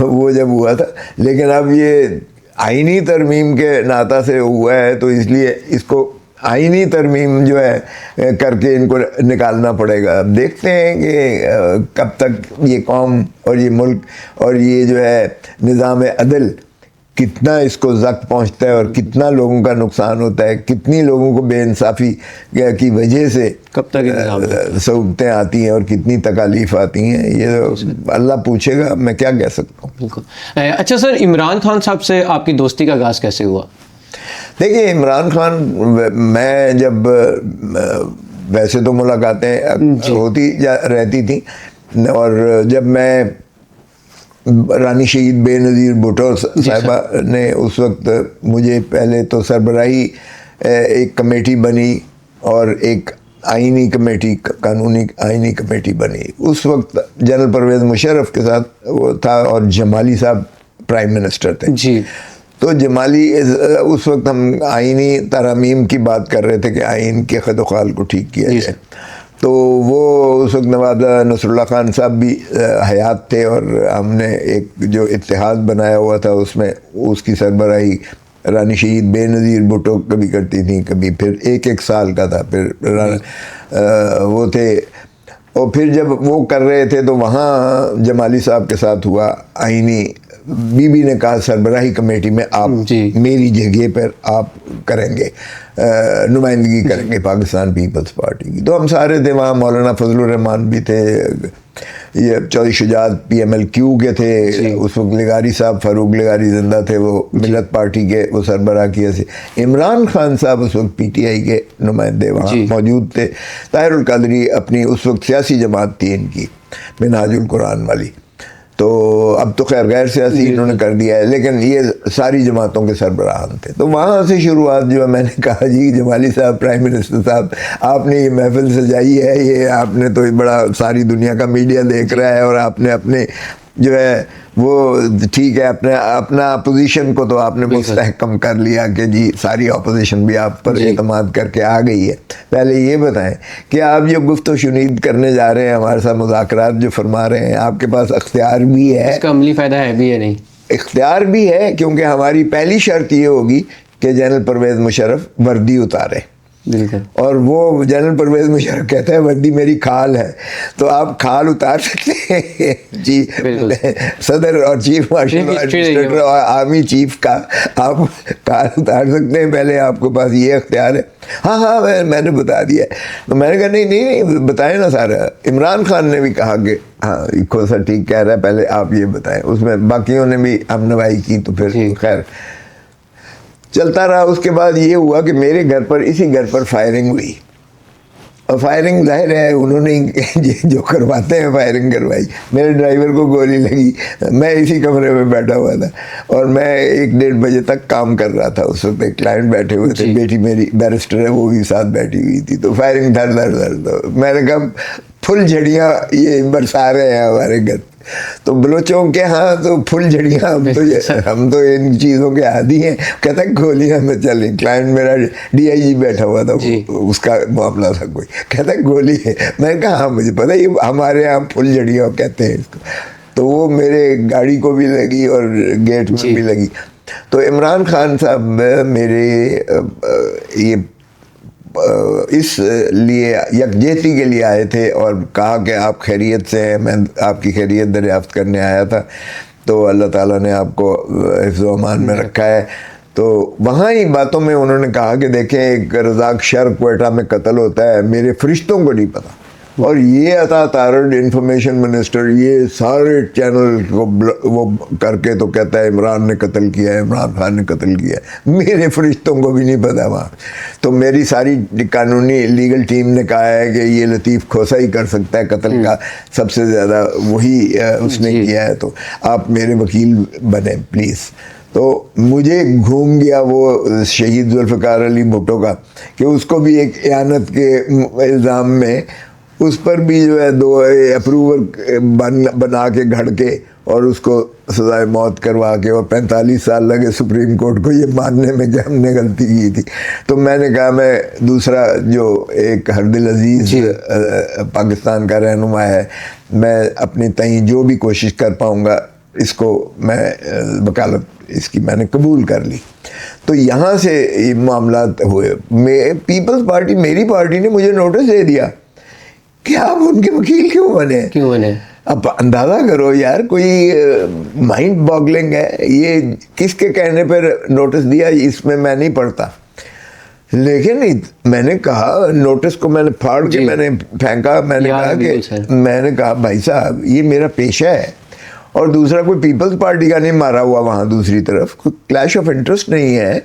وہ جب ہوا تھا. لیکن اب یہ آئینی ترمیم کے ناطہ سے ہوا ہے, تو اس لیے اس کو آئینی ترمیم جو ہے کر کے ان کو نکالنا پڑے گا. اب دیکھتے ہیں کہ کب تک یہ قوم اور یہ ملک اور یہ جو ہے نظام عدل کتنا اس کو زخم پہنچتا ہے اور کتنا لوگوں کا نقصان ہوتا ہے, کتنی لوگوں کو بے انصافی کی وجہ سے کب تک صعوبتیں آتی ہیں اور کتنی تکالیف آتی ہیں, یہ اللہ پوچھے گا, میں کیا کہہ سکتا ہوں. بالکل. اچھا سر, عمران خان صاحب سے آپ کی دوستی کا آغاز کیسے ہوا؟ دیکھیے عمران خان، میں جب ویسے تو ملاقاتیں ہوتی رہتی تھیں، اور جب میں رانی شہید بے نظیر بھٹو صاحبہ نے اس وقت مجھے پہلے تو سربراہی ایک کمیٹی بنی اور ایک آئینی کمیٹی، قانونی آئینی کمیٹی بنی، اس وقت جنرل پرویز مشرف کے ساتھ وہ تھا اور جمالی صاحب پرائم منسٹر تھے جی. تو جمالی اس وقت ہم آئینی ترامیم کی بات کر رہے تھے کہ آئین کے خد و خال کو ٹھیک کیا جائے. تو وہ اس وقت نواب نصر اللہ خان صاحب بھی حیات تھے، اور ہم نے ایک جو اتحاد بنایا ہوا تھا اس میں اس کی سربراہی رانی شہید بے نظیر بھٹو کبھی کرتی تھیں، کبھی پھر ایک سال کا تھا پھر وہ تھے. اور پھر جب وہ کر رہے تھے تو وہاں جمالی صاحب کے ساتھ ہوا آئینی، بی بی نے کہا سربراہی کمیٹی میں آپ میری جگہ پر آپ کریں گے، نمائندگی کریں گے پاکستان پیپلز پارٹی کی. تو ہم سارے تھے وہاں، مولانا فضل الرحمان بھی تھے، یہ چودھری شجاعت پی ایم ایل کیو کے تھے اس وقت، لغاری صاحب، فاروق لغاری زندہ تھے، وہ ملت پارٹی کے وہ سربراہ کیے تھے. عمران خان صاحب اس وقت پی ٹی آئی کے نمائندے وہاں موجود تھے. طاہر القادری اپنی اس وقت سیاسی جماعت تھی ان کی، منہاج القرآن والی، تو اب تو خیر غیر سیاسی انہوں نے کر دیا ہے، لیکن یہ ساری جماعتوں کے سربراہان تھے. تو وہاں سے شروعات جو ہے، میں نے کہا جی جمالی صاحب پرائم منسٹر صاحب، آپ نے یہ محفل سجائی ہے، یہ آپ نے تو بڑا ساری دنیا کا میڈیا دیکھ رہا ہے، اور آپ نے اپنے جو ہے وہ ٹھیک ہے اپنا اپوزیشن کو تو آپ نے مستحکم کر لیا کہ جی ساری اپوزیشن بھی آپ پر اعتماد کر کے آ گئی ہے. پہلے یہ بتائیں کہ آپ جو گفت و شنید کرنے جا رہے ہیں ہمارے ساتھ، مذاکرات جو فرما رہے ہیں، آپ کے پاس اختیار بھی ہے، اس کا عملی فائدہ ہے بھی ہے نہیں؟ اختیار بھی ہے، کیونکہ ہماری پہلی شرط یہ ہوگی کہ جنرل پرویز مشرف وردی اتارے. بالکل. اور وہ جنرل پرویز مشرف کہتا ہے وردی میری کھال ہے، تو آپ کھال اتار سکتے ہیں جی. صدر اور چیف مارشل اور آرمی چیف کا آپ کھال اتار سکتے ہیں، پہلے آپ کو پاس یہ اختیار ہے. ہاں میں نے بتا دیا. تو میں نے کہا نہیں بتائیں نا سارا. عمران خان نے بھی کہا کہ ہاں کھوسا ٹھیک کہہ رہا ہے، پہلے آپ یہ بتائیں. اس میں باقیوں نے بھی ہم نوائی کی، تو پھر خیر چلتا رہا. اس کے بعد یہ ہوا کہ میرے گھر پر، اسی گھر پر فائرنگ ہوئی، اور فائرنگ ظاہر ہے انہوں نے جو کرواتے ہیں فائرنگ کروائی. میرے ڈرائیور کو گولی لگی، میں اسی کمرے میں بیٹھا ہوا تھا، اور میں 1-1:30 بجے تک کام کر رہا تھا. اس وقت ایک کلائنٹ بیٹھے ہوئے تھے، بیٹی میری بیرسٹر ہے، وہ بھی ساتھ بیٹھی ہوئی تھی. تو فائرنگ دھر. میں نے کہا پھل جھڑیاں یہ برسا رہے ہیں ہمارے گھر. تو بلوچوں کے ہاں تو پھل جھڑیاں، ہم تو ان چیزوں کے عادی ہیں. کہتا ہے گولیاں میں چلیں. کلائنٹ میرا ڈی آئی جی بیٹھا ہوا تھا، اس کا معاملہ تھا کوئی. کہتا ہے گولی ہے. میں نے کہا ہاں مجھے پتہ، یہ ہمارے یہاں پھل جھڑیاں کہتے ہیں اس کو. تو وہ میرے گاڑی کو بھی لگی اور گیٹ میں بھی لگی. تو عمران خان صاحب میرے یہ اس لیے یکجہتی کے لیے آئے تھے، اور کہا کہ آپ خیریت سے ہیں، میں آپ کی خیریت دریافت کرنے آیا تھا. تو اللہ تعالیٰ نے آپ کو حفظ و امان میں رکھا ہے. تو وہاں ہی باتوں میں انہوں نے کہا کہ دیکھیں ایک رزاق شر کوئٹہ میں قتل ہوتا ہے، میرے فرشتوں کو نہیں پتہ. اور یہ عطا تارڑ انفارمیشن منسٹر یہ سارے چینل کو وہ کر کے تو کہتا ہے عمران نے قتل کیا ہے، عمران خان نے قتل کیا ہے. میرے فرشتوں کو بھی نہیں پتا وہاں. تو میری ساری قانونی لیگل ٹیم نے کہا ہے کہ یہ لطیف کھوسا ہی کر سکتا ہے قتل کا، سب سے زیادہ وہی اس نے کیا ہے، تو آپ میرے وکیل بنیں پلیز. تو مجھے گھوم گیا وہ شہید ذوالفقار علی بھٹو کا، کہ اس کو بھی ایک اعانت کے الزام میں، اس پر بھی جو ہے 2 اپروور بنا کے گھڑ کے، اور اس کو سزائے موت کروا کے، اور 45 سال لگے سپریم کورٹ کو یہ ماننے میں کہ ہم نے غلطی کی تھی. تو میں نے کہا میں دوسرا جو ایک ہردل عزیز پاکستان کا رہنما ہے، میں اپنی تئیں جو بھی کوشش کر پاؤں گا اس کو میں وکالت اس کی میں نے قبول کر لی. تو یہاں سے یہ معاملات ہوئے. پیپلز پارٹی، میری پارٹی نے مجھے نوٹس دے دیا کہ آپ ان کے وکیل کیوں بنے. اب اندازہ کرو یار، کوئی مائنڈ باگلنگ ہے. یہ کس کے کہنے پر نوٹس دیا اس میں میں نہیں پڑھتا، لیکن میں نے کہا نوٹس کو میں نے پھاڑ کے میں نے پھینکا. میں نے کہا بھائی صاحب یہ میرا پیشہ ہے، اور دوسرا کوئی پیپلز پارٹی کا نہیں مارا ہوا وہاں دوسری طرف، کوئی کلیش آف انٹرسٹ نہیں ہے.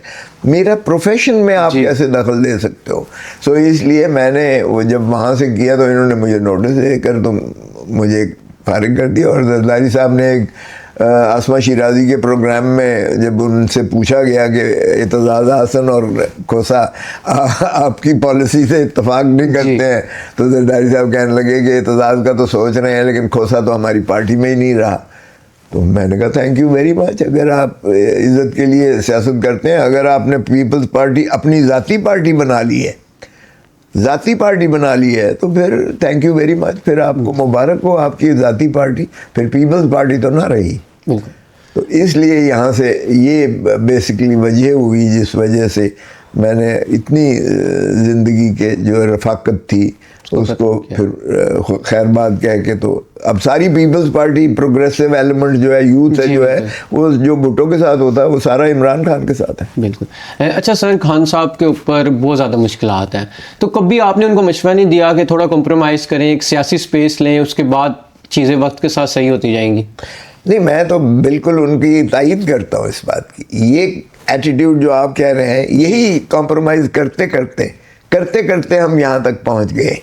میرا پروفیشن میں آپ کیسے دخل دے سکتے ہو؟ سو اس لیے میں نے وہ جب وہاں سے کیا تو انہوں نے مجھے نوٹس دے کر تو مجھے فارغ کر دیا. اور زرداری صاحب نے ایک آسما شیرازی کے پروگرام میں جب ان سے پوچھا گیا کہ اعتزاز حسن اور کھوسا آپ کی پالیسی سے اتفاق نہیں کرتے ہیں، تو زرداری صاحب کہنے لگے کہ اعتزاز کا تو سوچ رہے ہیں لیکن کھوسا تو ہماری پارٹی میں ہی نہیں رہا. تو میں نے کہا تھینک یو ویری مچ، اگر آپ عزت کے لیے سیاست کرتے ہیں، اگر آپ نے پیپلز پارٹی اپنی ذاتی پارٹی بنا لی ہے، ذاتی پارٹی بنا لی ہے، تو پھر تھینک یو ویری مچ، پھر آپ کو مبارک ہو آپ کی ذاتی پارٹی، پھر پیپلز پارٹی تو نہ رہی. تو اس لیے یہاں سے یہ بیسکلی وجہ ہوئی جس وجہ سے میں نے اتنی زندگی کے جو رفاقت تھی اس کو پھر خیر بات کہہ کے، تو اب ساری پیپلز پارٹی پروگریسو ایلیمنٹ جو ہے، یوتھ ہے جو ہے، وہ جو بھٹو کے ساتھ ہوتا ہے وہ سارا عمران خان کے ساتھ ہے. بالکل. اچھا سر، خان صاحب کے اوپر بہت زیادہ مشکلات ہیں، تو کبھی آپ نے ان کو مشورہ نہیں دیا کہ تھوڑا کمپرومائز کریں، ایک سیاسی سپیس لیں، اس کے بعد چیزیں وقت کے ساتھ صحیح ہوتی جائیں گی؟ نہیں، میں تو بالکل ان کی تائید کرتا ہوں اس بات کی. یہ ایٹیٹیوڈ جو آپ کہہ رہے ہیں، یہی کمپرومائز کرتے کرتے ہم یہاں تک پہنچ گئے.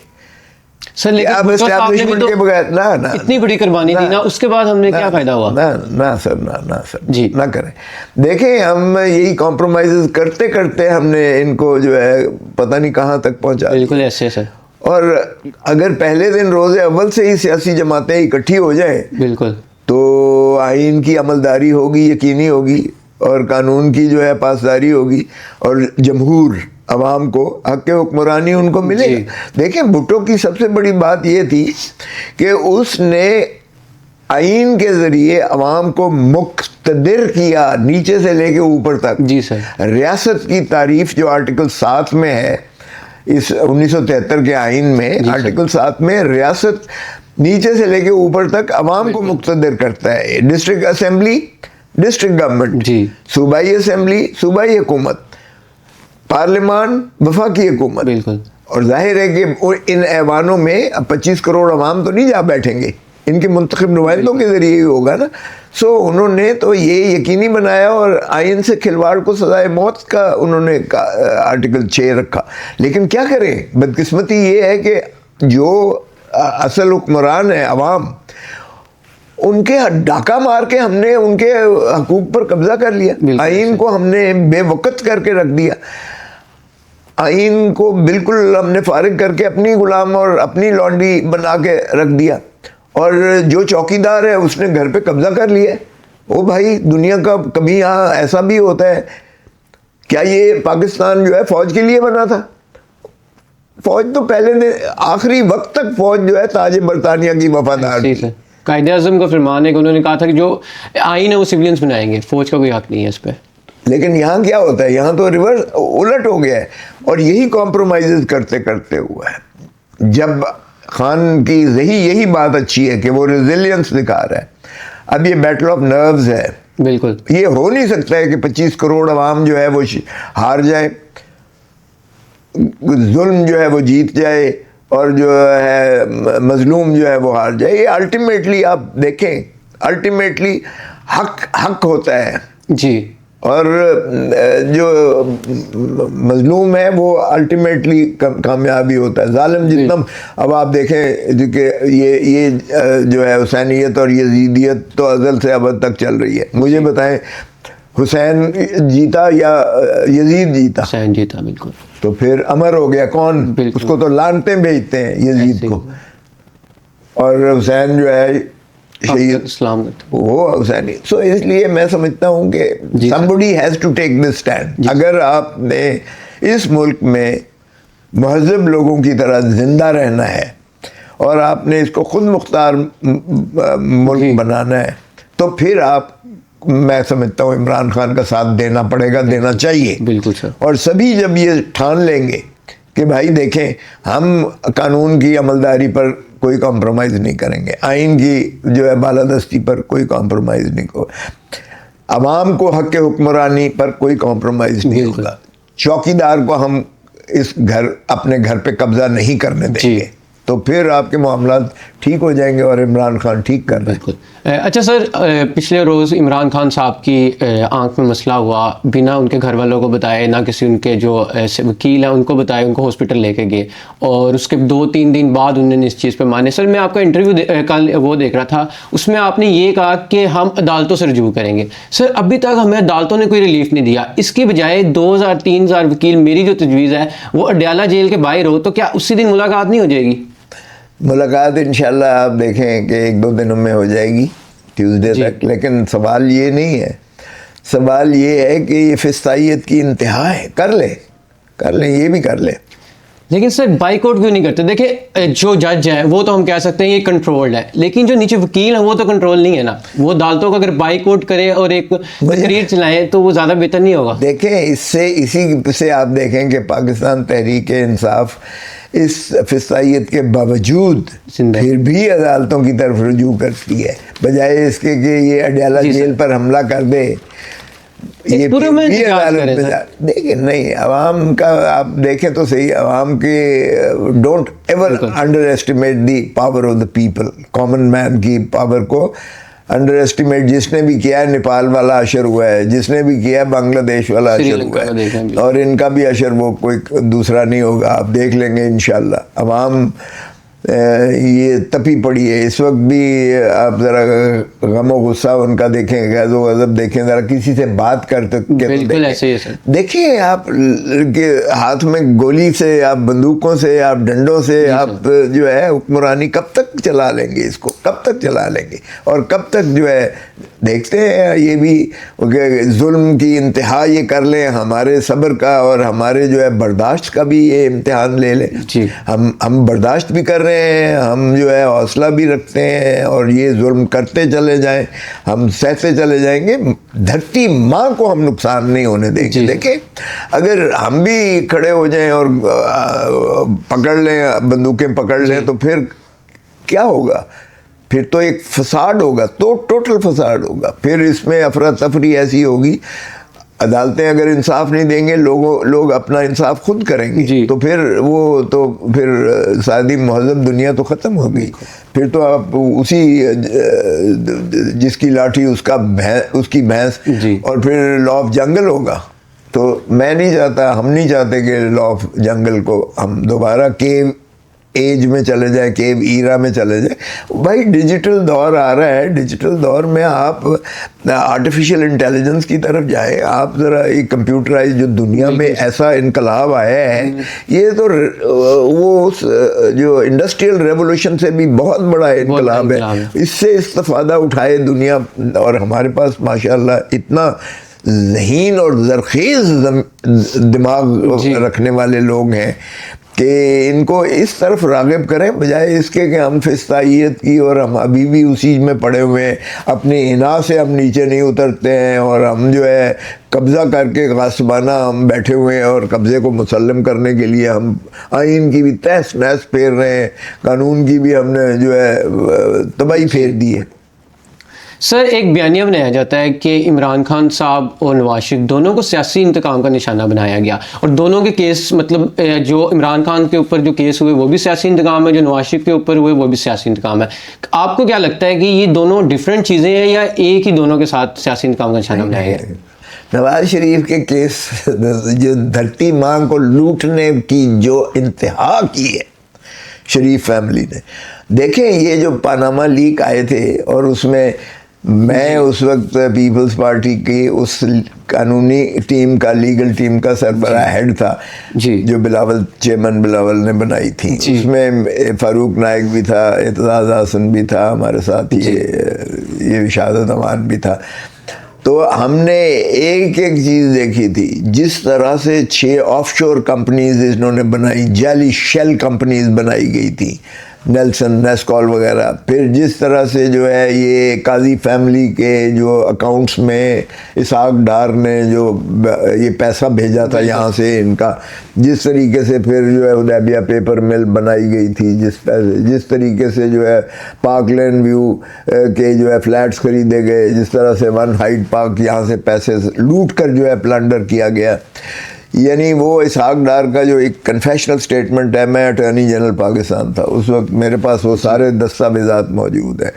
سر لیکن اسٹیبلشمنٹ کے بغیر نہ اتنی بڑی قربانی دی نا، اس کے بعد ہم نے کیا فائدہ ہوا؟ نہ سر جی نہ کریں. دیکھیں ہم یہی کمپرومائز کرتے ہم نے ان کو جو ہے پتہ نہیں کہاں تک پہنچا. بالکل ایسے سر. اور اگر پہلے دن روز اول سے ہی سیاسی جماعتیں اکٹھی ہو جائیں بالکل، تو آئین کی عملداری ہوگی، یقینی ہوگی، اور قانون کی جو ہے پاسداری ہوگی، اور جمہور عوام کو حق حکمرانی ان کو ملے گا. دیکھیں بھٹو کی سب سے بڑی بات یہ تھی کہ اس نے آئین کے ذریعے عوام کو مقتدر کیا، نیچے سے لے کے اوپر تک. جی سر. ریاست کی تعریف جو آرٹیکل 7 میں ہے، اس 1973 کے آئین میں آرٹیکل 7 میں ریاست نیچے سے لے کے اوپر تک عوام کو مقتدر کرتا ہے. ڈسٹرکٹ اسمبلی ڈسٹرکٹ گورنمنٹ، صوبائی اسمبلی صوبائی حکومت، پارلیمان وفاقی حکومت. بالکل. اور ظاہر ہے کہ ان ایوانوں میں 25 کروڑ عوام تو نہیں جا بیٹھیں گے، ان کے منتخب نمائندوں کے ذریعے ہی ہوگا نا. سو انہوں نے تو یہ یقینی بنایا، اور آئین سے کھلواڑ کو سزائے موت کا انہوں نے آرٹیکل 6 رکھا. لیکن کیا کریں، بدقسمتی یہ ہے کہ جو اصل حکمران ہے عوام، ان کے ڈاکہ مار کے ہم نے ان کے حقوق پر قبضہ کر لیا. آئین کو ہم نے بے وقت کر کے رکھ دیا، آئین کو بالکل ہم نے فارغ کر کے اپنی غلام اور اپنی لانڈی بنا کے رکھ دیا. اور جو چوکیدار ہے اس نے گھر پہ قبضہ کر لیا. او بھائی، دنیا کا کبھی یہاں ایسا بھی ہوتا ہے کیا؟ یہ پاکستان جو ہے فوج کے لیے بنا تھا؟ فوج تو پہلے نے آخری وقت تک فوج جو ہے تاج برطانیہ کی وفادار تھی. قائد اعظم کا فرمان ہے کہ انہوں نے کہا تھا کہ جو آئین ہے وہ سویلینز بنائیں گے، فوج کا کوئی حق نہیں ہے اس پہ. لیکن یہاں کیا ہوتا ہے، یہاں تو ریورس الٹ ہو گیا ہے، اور یہی کمپرومائز کرتے ہوا ہے. جب خان کی یہی بات اچھی ہے کہ وہ ریزیلینس دکھا رہا ہے. اب یہ بیٹل آف نروز ہے. بالکل. یہ ہو نہیں سکتا ہے کہ 25 کروڑ عوام جو ہے وہ ہار جائے، ظلم جو ہے وہ جیت جائے، اور جو ہے مظلوم جو ہے وہ ہار جائے. یہ الٹیمیٹلی آپ دیکھیں، الٹیمیٹلی حق ہوتا ہے. جی. اور جو مظلوم ہے وہ الٹیمیٹلی کامیابی ہوتا ہے. ظالم جتنا، اب آپ دیکھیں کہ یہ جو ہے حسینیت اور یزیدیت تو ازل سے ابد تک چل رہی ہے. مجھے بتائیں، حسین جیتا یا یزید جیتا؟ حسین جیتا. بالکل. تو پھر امر ہو گیا کون؟ اس کو تو لانتیں بھیجتے ہیں یزید کو، اور حسین جو ہے شہید اسلام وہ حسینی. سو اس لیے میں سمجھتا ہوں کہ somebody has to take this stand. اگر آپ نے اس ملک میں مہذب لوگوں کی طرح زندہ رہنا ہے اور آپ نے اس کو خود مختار ملک بنانا ہے، تو پھر آپ، میں سمجھتا ہوں عمران خان کا ساتھ دینا پڑے گا، دینا چاہیے. بالکل سر. اور سبھی جب یہ ٹھان لیں گے کہ بھائی دیکھیں ہم قانون کی عملداری پر کوئی کمپرومائز نہیں کریں گے، آئین کی جو ہے بالادستی پر کوئی کمپرومائز نہیں کو، عوام کو حق حکمرانی پر کوئی کمپرومائز نہیں ہوگا، چوکیدار کو ہم اس اپنے گھر پہ قبضہ نہیں کرنے دیں گے. تو پھر آپ کے معاملات ٹھیک ہو جائیں گے اور عمران خان ٹھیک کر رہے ہیں. بالکل. اچھا سر، پچھلے روز عمران خان صاحب کی آنکھ میں مسئلہ ہوا، بنا ان کے گھر والوں کو بتائے، نہ کسی ان کے جو وکیل ہیں ان کو بتائے، ان کو ہاسپٹل لے کے گئے، اور اس کے 2-3 دن بعد انہوں نے اس چیز پہ مانے. سر میں آپ کا انٹرویو کل وہ دیکھ رہا تھا، اس میں آپ نے یہ کہا کہ ہم عدالتوں سے رجوع کریں گے. سر ابھی تک ہمیں عدالتوں نے کوئی ریلیف نہیں دیا، اس کی بجائے 2,000-3,000 وکیل، میری جو تجویز ہے وہ اڈیالہ جیل کے باہر ہو، تو کیا اسی دن ملاقات نہیں ہو جائے گی؟ ملاقات انشاءاللہ آپ دیکھیں کہ 1-2 دنوں میں ہو جائے گی، ٹیوزڈے تک. لیکن سوال یہ نہیں ہے، سوال یہ ہے کہ یہ فسطائیت کی انتہا ہے. کر لیں یہ بھی کر لیں. لیکن سر بائیک آؤٹ کیوں نہیں کرتے؟ دیکھیں جو جج ہے وہ تو ہم کہہ سکتے ہیں یہ کنٹرولڈ ہے، لیکن جو نیچے وکیل ہیں وہ تو کنٹرول نہیں ہے نا. وہ عدالتوں کو اگر بائیک آؤٹ کرے اور ایک تقریر چلائیں تو وہ زیادہ بہتر نہیں ہوگا؟ دیکھیں اسی سے آپ دیکھیں کہ پاکستان تحریک انصاف اس فسطائیت کے باوجود پھر بھی عدالتوں کی طرف رجوع کرتی ہے، بجائے اس کے کہ یہ اڈیالہ جیل پر حملہ کر دے. یہ پورے میں دیکھیں نہیں، عوام کا آپ دیکھیں تو صحیح، عوام کے don't ever under estimate the power of the people. Common man کی پاور کو انڈر ایسٹیمیٹ جس نے بھی کیا ہے، نیپال والا اشر ہوا ہے، جس نے بھی کیا ہے بنگلہ دیش والا اشر ہوا ہے، اور ان کا بھی اشر وہ کوئی دوسرا نہیں ہوگا. آپ دیکھ لیں گے انشاءاللہ. عوام یہ تپی پڑی ہے اس وقت بھی. آپ ذرا غم و غصہ ان کا دیکھیں، غیظ و غضب دیکھیں، ذرا کسی سے بات کرتے بالکل ایسے ہی ہے سر. دیکھیں آپ کے ہاتھ میں گولی سے، آپ بندوقوں سے، آپ ڈنڈوں سے آپ جو ہے حکمرانی کب تک چلا لیں گے؟ اس کو کب تک چلا لیں گے؟ اور کب تک جو ہے دیکھتے ہیں یہ بھی کہ ظلم کی انتہا یہ کر لیں. ہمارے صبر کا اور ہمارے جو ہے برداشت کا بھی یہ امتحان لے لیں. ہم برداشت بھی کر رہے ہیں، ہم جو ہے حوصلہ بھی رکھتے ہیں، اور یہ ظلم کرتے چلے جائیں، ہم سہتے چلے جائیں گے. دھرتی ماں کو ہم نقصان نہیں ہونے دیں گے. دیکھیں اگر ہم بھی کھڑے ہو جائیں اور پکڑ لیں، بندوقیں پکڑ لیں، تو پھر کیا ہوگا؟ پھر تو ایک فساد ہوگا، تو ٹوٹل فساد ہوگا. پھر اس میں افراتفری ایسی ہوگی، عدالتیں اگر انصاف نہیں دیں گے، لوگ اپنا انصاف خود کریں گے. تو پھر سادی مہذب دنیا تو ختم ہو گئی. پھر تو آپ اسی جس کی لاٹھی اس کی بھینس، اور پھر لا آف جنگل ہوگا. تو میں نہیں چاہتا، ہم نہیں چاہتے کہ لا آف جنگل کو ہم دوبارہ کیو ایج میں چلے جائیں، کیو ایرا میں چلے جائیں. بھائی ڈیجیٹل دور آ رہا ہے، ڈیجیٹل دور میں آپ آرٹیفیشل انٹیلیجنس کی طرف جائیں. آپ ذرا ایک کمپیوٹرائز جو دنیا میں ایسا انقلاب آیا ہے، یہ تو وہ جو انڈسٹریل ریولوشن سے بھی بہت بڑا انقلاب ہے. اس سے استفادہ اٹھائے دنیا، اور ہمارے پاس ماشاءاللہ اتنا ذہین اور زرخیز دماغ رکھنے والے لوگ ہیں کہ ان کو اس طرف راغب کریں، بجائے اس کے کہ ہم فسطائیت کی، اور ہم ابھی بھی اسی میں پڑے ہوئے ہیں. اپنی انا سے ہم نیچے نہیں اترتے ہیں، اور ہم جو ہے قبضہ کر کے غاصبانہ ہم بیٹھے ہوئے ہیں، اور قبضے کو مسلم کرنے کے لیے ہم آئین کی بھی تہس نہس پھیر رہے ہیں، قانون کی بھی ہم نے جو ہے تباہی پھیر دی ہے. سر ایک بیانیہ بنایا جاتا ہے کہ عمران خان صاحب اور نواز شریف دونوں کو سیاسی انتقام کا نشانہ بنایا گیا، اور دونوں کے کیس مطلب جو عمران خان کے اوپر جو کیس ہوئے وہ بھی سیاسی انتقام ہے، جو نواز شریف کے اوپر ہوئے وہ بھی سیاسی انتقام ہے. آپ کو کیا لگتا ہے کہ یہ دونوں ڈیفرنٹ چیزیں ہیں، یا ایک ہی دونوں کے ساتھ سیاسی انتقام کا نشانہ بنایا گیا؟ نواز شریف کے کیس جو دھرتی ماں کو لوٹنے کی جو انتہا کی ہے شریف فیملی نے. دیکھیں یہ جو پاناما لیک آئے تھے، اور اس میں میں اس وقت پیپلز پارٹی کی اس قانونی ٹیم کا، لیگل ٹیم کا سربراہ ہیڈ تھا، جو چیئرمین بلاول نے بنائی تھی. اس میں فاروق نائک بھی تھا، اعتزاز حسن بھی تھا ہمارے ساتھ، یہ شہادت امان بھی تھا. تو ہم نے ایک چیز دیکھی تھی، جس طرح سے 6 آف شور کمپنیز انہوں نے بنائی، جعلی شیل کمپنیز بنائی گئی تھی، نیلسن نیسکال وغیرہ. پھر جس طرح سے جو ہے یہ قاضی فیملی کے جو اکاؤنٹس میں اسحاق ڈار نے جو یہ پیسہ بھیجا تھا یہاں سے ان کا، جس طریقے سے پھر جو ہے حدیبیہ پیپر مل بنائی گئی تھی، جس طریقے سے جو ہے پارک لین ویو کے جو ہے فلیٹس خریدے گئے، جس طرح سے 1 ہائیڈ پارک یہاں سے پیسے لوٹ کر جو ہے پلنڈر کیا گیا. یعنی وہ اسحاق ڈار کا جو ایک کنفیشنل سٹیٹمنٹ ہے، میں اٹارنی جنرل پاکستان تھا اس وقت، میرے پاس وہ سارے دستاویزات موجود ہیں،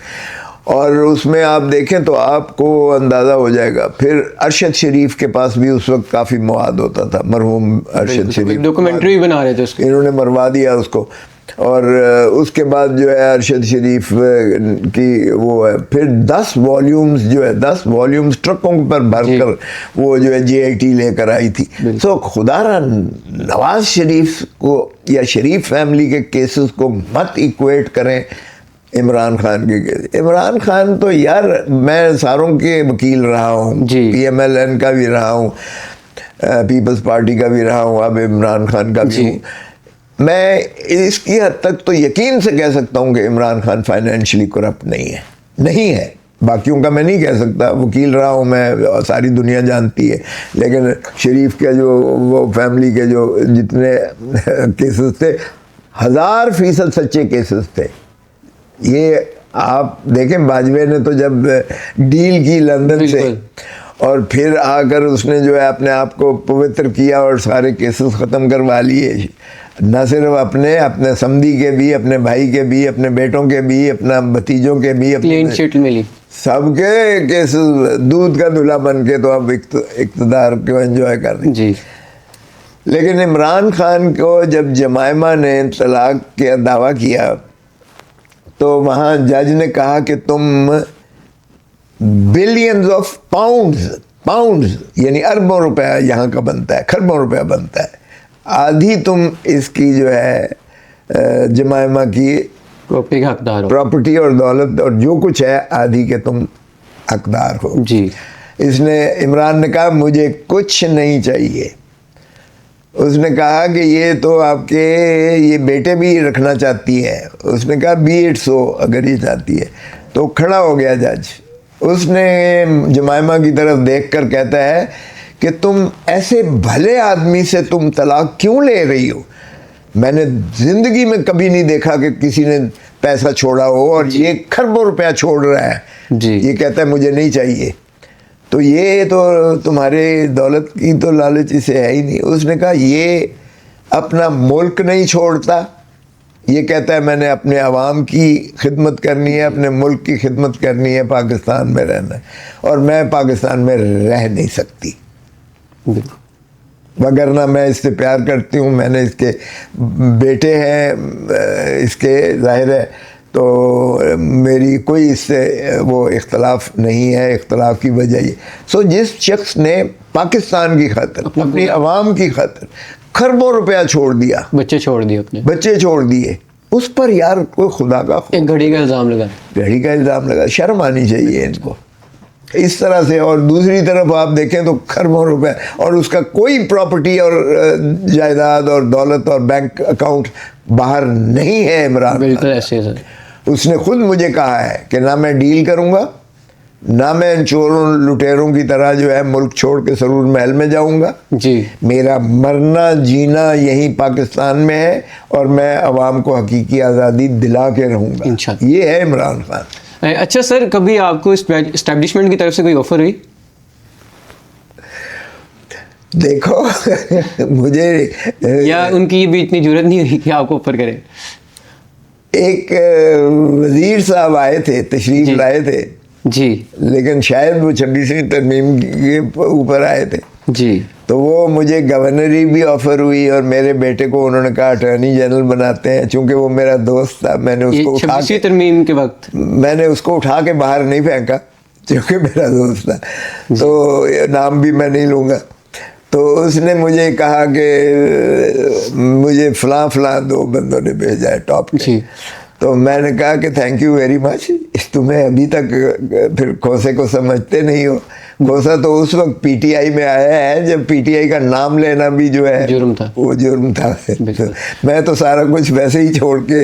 اور اس میں آپ دیکھیں تو آپ کو اندازہ ہو جائے گا۔ پھر ارشد شریف کے پاس بھی اس وقت کافی مواد ہوتا تھا، مرحوم ارشد شریف ڈاکومنٹری بنا رہے تھے اس کی، انہوں نے مروا دیا اس کو، اور اس کے بعد جو ہے ارشد شریف کی وہ ہے، پھر 10 والیومز جو ہے 10 والیومز ٹرکوں پر بھر کر وہ جو ہے JIT لے کر آئی تھی۔ سو خدا را نواز شریف کو یا شریف فیملی کے کیسز کو مت ایکویٹ کریں عمران خان کے کیس۔ عمران خان تو یار میں ساروں کے وکیل رہا ہوں، PMLN کا بھی رہا ہوں، پیپلز پارٹی کا بھی رہا ہوں، اب عمران خان کا بھی ہوں۔ میں اس کی حد تک تو یقین سے کہہ سکتا ہوں کہ عمران خان فائنینشلی کرپٹ نہیں ہے، باقیوں کا میں نہیں کہہ سکتا، وکیل رہا ہوں میں، ساری دنیا جانتی ہے، لیکن شریف کے جو وہ فیملی کے جو جتنے کیسز تھے 1000% سچے کیسز تھے۔ یہ آپ دیکھیں باجوے نے تو جب ڈیل کی لندن سے، اور پھر آ کر اس نے جو ہے اپنے آپ کو پوتر کیا اور سارے کیسز ختم کروا لیے، نہ صرف اپنے سمدھی کے بھی، اپنے بھائی کے بھی، اپنے بیٹوں کے بھی، اپنا بھتیجوں کے بھی، کلین چٹ ملی، سب کے کیسز دودھ کا دلہا بن کے تو اب اقتدار کو انجوائے کر رہے جی۔ لیکن عمران خان کو جب جمائمہ نے طلاق کا دعویٰ کیا تو وہاں جج نے کہا کہ تم بلینز آف پاؤنڈز یعنی اربوں روپے یہاں کا بنتا ہے، کھربوں روپے بنتا ہے، آدھی تم اس کی جو ہے جمائمہ کی پراپرٹی اور دولت اور جو کچھ ہے آدھی کے تم حقدار ہو۔ جی۔ اس نے عمران نے کہا مجھے کچھ نہیں چاہیے۔ اس نے کہا کہ یہ تو آپ کے یہ بیٹے بھی رکھنا چاہتی ہے۔ اس نے کہا بی اٹ سو، اگر یہ چاہتی ہے تو کھڑا ہو گیا جج۔ اس نے جمائمہ کی طرف دیکھ کر کہتا ہے کہ تم ایسے بھلے آدمی سے تم طلاق کیوں لے رہی ہو؟ میں نے زندگی میں کبھی نہیں دیکھا کہ کسی نے پیسہ چھوڑا ہو، اور یہ کھربوں روپیہ چھوڑ رہا ہے۔ یہ کہتا ہے مجھے نہیں چاہیے۔ تو یہ تو تمہارے دولت کی تو لالچ اسے ہے ہی نہیں۔ اس نے کہا یہ اپنا ملک نہیں چھوڑتا، یہ کہتا ہے میں نے اپنے عوام کی خدمت کرنی ہے، اپنے ملک کی خدمت کرنی ہے، پاکستان میں رہنا ہے، اور میں پاکستان میں رہ نہیں سکتی، وگرنہ میں اس سے پیار کرتی ہوں، میں نے اس کے بیٹے ہیں اس کے، ظاہر ہے تو میری کوئی اس سے وہ اختلاف نہیں ہے، اختلاف کی وجہ یہ۔ سو جس شخص نے پاکستان کی خاطر، اپنی عوام کی خاطر کھربوں روپیہ چھوڑ دیا، بچے چھوڑ دیے، اپنے بچے چھوڑ دیے، اس پر یار کوئی خدا کا ایک گھڑی کا الزام لگا، شرم آنی چاہیے ان کو اس طرح سے۔ اور دوسری طرف آپ دیکھیں تو کھربوں روپے، اور اس کا کوئی پراپرٹی اور جائیداد اور دولت اور بینک اکاؤنٹ باہر نہیں ہے عمران۔ بالکل ایسے سر، اس نے خود مجھے کہا ہے کہ نہ میں ڈیل کروں گا، نہ میں ان چوروں لٹیروں کی طرح جو ہے ملک چھوڑ کے سرور محل میں جاؤں گا۔ جی، میرا مرنا جینا یہیں پاکستان میں ہے، اور میں عوام کو حقیقی آزادی دلا کے رہوں گا۔ انشاءاللہ۔ یہ ہے عمران خان۔ اچھا سر، کبھی آپ کو اسٹیبلشمنٹ کی طرف سے کوئی آفر ہوئی؟ دیکھو مجھے یا ان کی بھی اتنی ضرورت نہیں ہوئی کہ آپ کو آفر کریں؟ ایک وزیر صاحب آئے تھے، تشریف لائے تھے جی، لیکن شاید وہ 26ویں ترمیم کے اوپر آئے تھے جی، تو وہ مجھے گورنری بھی آفر ہوئی، اور میرے بیٹے کو انہوں نے کہا اٹارنی جنرل بناتے ہیں، چونکہ وہ میرا دوست تھا، میں نے اس کو اٹھا 26ویں ترمیم کے وقت میں نے اس کو اٹھا کے باہر نہیں پھینکا، چونکہ میرا دوست تھا، تو نام بھی میں نہیں لوں گا۔ تو اس نے مجھے کہا کہ مجھے فلاں فلاں 2 بندوں نے بھیجا ہے ٹاپ کے، تو میں نے کہا کہ تھینک یو ویری مچ، تمہیں ابھی تک پھر کھوسے کو سمجھتے نہیں ہو۔ کھوسا تو اس وقت پی ٹی آئی میں آیا ہے جب پی ٹی آئی کا نام لینا بھی جو ہے جرم تھا، وہ جرم تھا۔ میں تو سارا کچھ ویسے ہی چھوڑ کے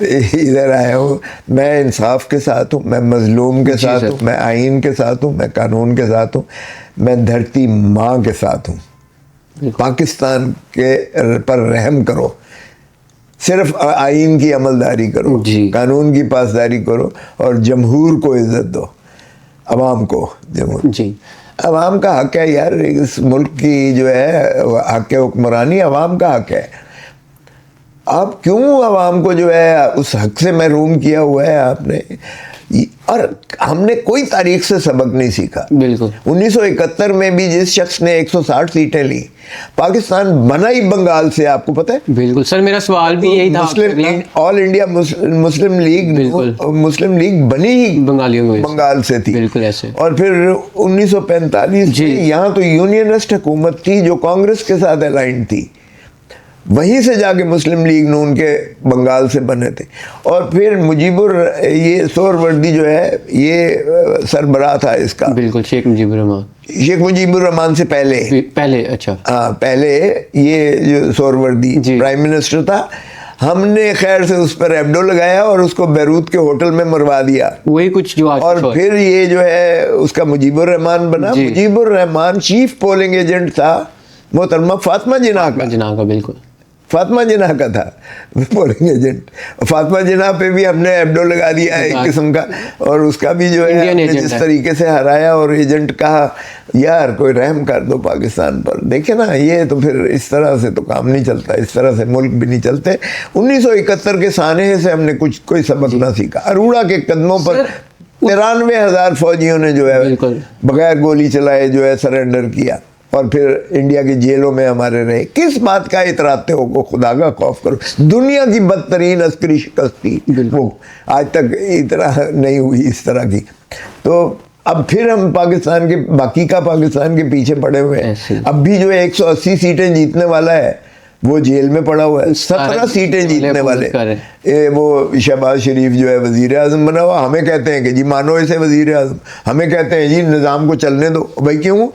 ادھر آیا ہوں۔ میں انصاف کے ساتھ ہوں، میں مظلوم کے ساتھ ہوں، میں آئین کے ساتھ ہوں، میں قانون کے ساتھ ہوں، میں دھرتی ماں کے ساتھ ہوں۔ پاکستان کے پر رحم کرو، صرف آئین کی عملداری کرو، قانون کی پاسداری کرو، اور جمہور کو عزت دو، عوام کو جمہور۔ جی، عوام کا حق ہے یار، اس ملک کی جو ہے حق حکمرانی عوام کا حق ہے. آپ کیوں عوام کو جو ہے اس حق سے محروم کیا ہوا ہے آپ نے؟ اور ہم نے کوئی تاریخ سے سبق نہیں سیکھا. بالکل 1971 میں بھی جس شخص نے 160 سیٹیں لی، پاکستان بنا ہی بنگال سے، آپ کو پتہ ہے؟ بالکل سر، میرا سوال بھی یہی تھا. آل انڈیا مسلم لیگ بنی ہی بنگال سے تھی. بالکل ایسے. اور پھر 1945 میں یہاں تو یونینسٹ حکومت تھی جو کانگریس کے ساتھ الائنڈ تھی، وہیں سے جا کے مسلم لیگ نون کے بنگال سے بنے تھے. اور پھر یہ سہروردی جو ہے یہ سربراہ تھا اس کا. بالکل شیخ مجیب الرحمان سے پہلے اچھا ہاں پہلے یہ جو سہروردی پرائم منسٹر تھا. ہم نے خیر سے اس پر ایبڈو لگایا اور اس کو بیروت کے ہوٹل میں مروا دیا. وہی کچھ جو اور پھر یہ جو ہے اس کا مجیب الرحمان بنا. مجیب الرحمان چیف پولنگ ایجنٹ تھا محترمہ فاطمہ جناح کا. بالکل فاطمہ جناح کا تھا پولنگ ایجنٹ. فاطمہ جناح پہ بھی ہم نے ایبڈو لگا دیا ایک قسم کا. اور اس کا بھی جو ہے جس طریقے سے ہرایا اور ایجنٹ کہا یار کوئی رحم کر دو پاکستان پر. دیکھیں نا یہ تو پھر اس طرح سے تو کام نہیں چلتا، اس طرح سے ملک بھی نہیں چلتے. 1971 کے سانحے سے ہم نے کوئی سبق نہ سیکھا. اروڑا کے قدموں پر 93,000 فوجیوں نے جو ہے بغیر گولی چلائے جو ہے سرنڈر کیا اور پھر انڈیا کی جیلوں میں ہمارے رہے. کس بات کا اتراتے ہو کو؟ خدا کا خوف کرو. دنیا کی بدترین عسکری شکست تھی وہ، آج تک اتنا نہیں ہوئی اس طرح کی. تو اب پھر ہم باقی کا پاکستان کے پیچھے پڑے ہوئے ہیں. اب بھی جو 180 سیٹیں جیتنے والا ہے وہ جیل میں پڑا ہوا ہے. 17 سیٹیں جیتنے والے وہ شہباز شریف جو ہے وزیر اعظم بنا ہوا. ہمیں کہتے ہیں کہ جی مانو اسے وزیر اعظم، ہمیں کہتے ہیں جی نظام کو چلنے دو. بھائی کیوں؟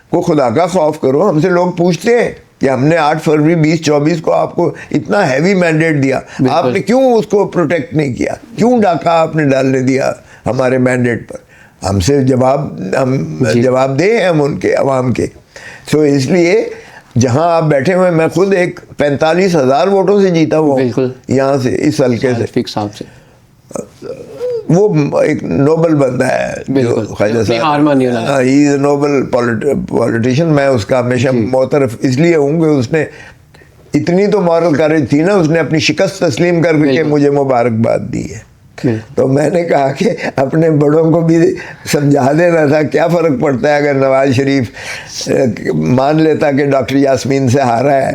کو خدا کا خوف کرو. ہم سے لوگ پوچھتے ہیں کہ ہم نے 8 فروری 2024 کو آپ کو اتنا ہیوی مینڈیٹ دیا، آپ نے کیوں اس کو پروٹیکٹ نہیں کیا؟ کیوں ڈاکہ آپ نے ڈالنے دیا ہمارے مینڈیٹ پر؟ ہم سے جواب دیں ہم ان کے عوام کے. سو اس لیے جہاں آپ بیٹھے ہوئے، میں خود ایک 45,000 ووٹوں سے جیتا ہوا یہاں سے اس حلقے سے. وہ ایک نوبل بندہ ہے جو خواجہ صاحب، ہی از اے نوبل پولیٹیشین. میں اس کا ہمیشہ معترف اس لیے ہوں کہ اس نے اتنی تو مورل کریج تھی نا، اس نے اپنی شکست تسلیم کر کے مجھے مبارکباد دی ہے. تو میں نے کہا کہ اپنے بڑوں کو بھی سمجھا دینا تھا. کیا فرق پڑتا ہے اگر نواز شریف مان لیتا کہ ڈاکٹر یاسمین سے ہارا ہے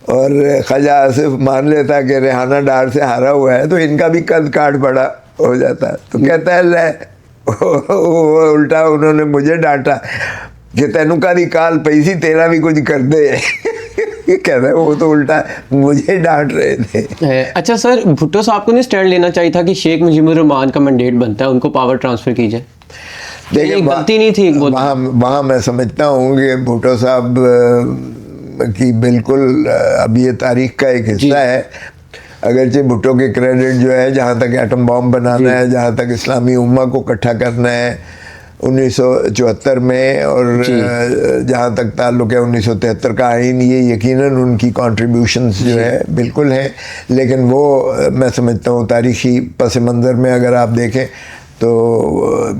اور خواجہ آصف مان لیتا کہ ریحانہ ڈار سے ہارا ہوا ہے، تو ان کا بھی قد کاٹ بڑا ہو جاتا ہے. تو کہتا ہے لے الٹا انہوں نے مجھے ڈانٹا کہ تینوں کا دی کال پیسی تیرا بھی کچھ کر دے. کہتا ہے وہ تو الٹا مجھے ڈانٹ رہے تھے. اچھا سر، بھٹو صاحب کو نہیں اسٹینڈ لینا چاہیے تھا کہ شیخ مجیب الرحمان کا مینڈیٹ بنتا ہے ان کو پاور ٹرانسفر کی جائے؟ دیکھیں غلطی نہیں تھی وہاں میں سمجھتا ہوں کہ بھٹو صاحب کی بالکل اب یہ تاریخ کا ایک حصہ ہے. اگرچہ بھٹو کے کریڈٹ جو ہے جہاں تک ایٹم بام بنانا ہے، جہاں تک اسلامی امہ کو اکٹھا کرنا ہے 1974 میں، اور جہاں تک تعلق ہے 1973 کا آئین، یہ یقیناً ان کی کنٹریبیوشنز جو ہے بالکل ہیں. لیکن وہ میں سمجھتا ہوں تاریخی پس منظر میں اگر آپ دیکھیں تو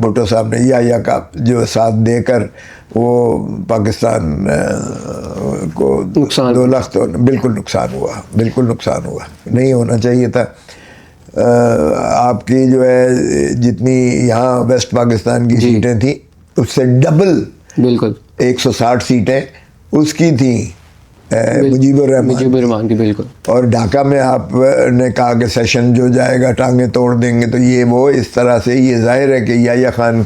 بھٹو صاحب نے یا کا جو ساتھ دے کر وہ پاکستان کو 2 لاکھ تو بالکل نقصان ہوا، نہیں ہونا چاہیے تھا. آپ کی جو ہے جتنی یہاں ویسٹ پاکستان کی سیٹیں تھیں اس سے ڈبل 160 سیٹیں اس کی تھیں مجیب الرحمان کی. بالکل. اور ڈھاکہ میں آپ نے کہا کہ سیشن جو جائے گا ٹانگیں توڑ دیں گے، تو یہ وہ اس طرح سے یہ ظاہر ہے کہ یحییٰ خان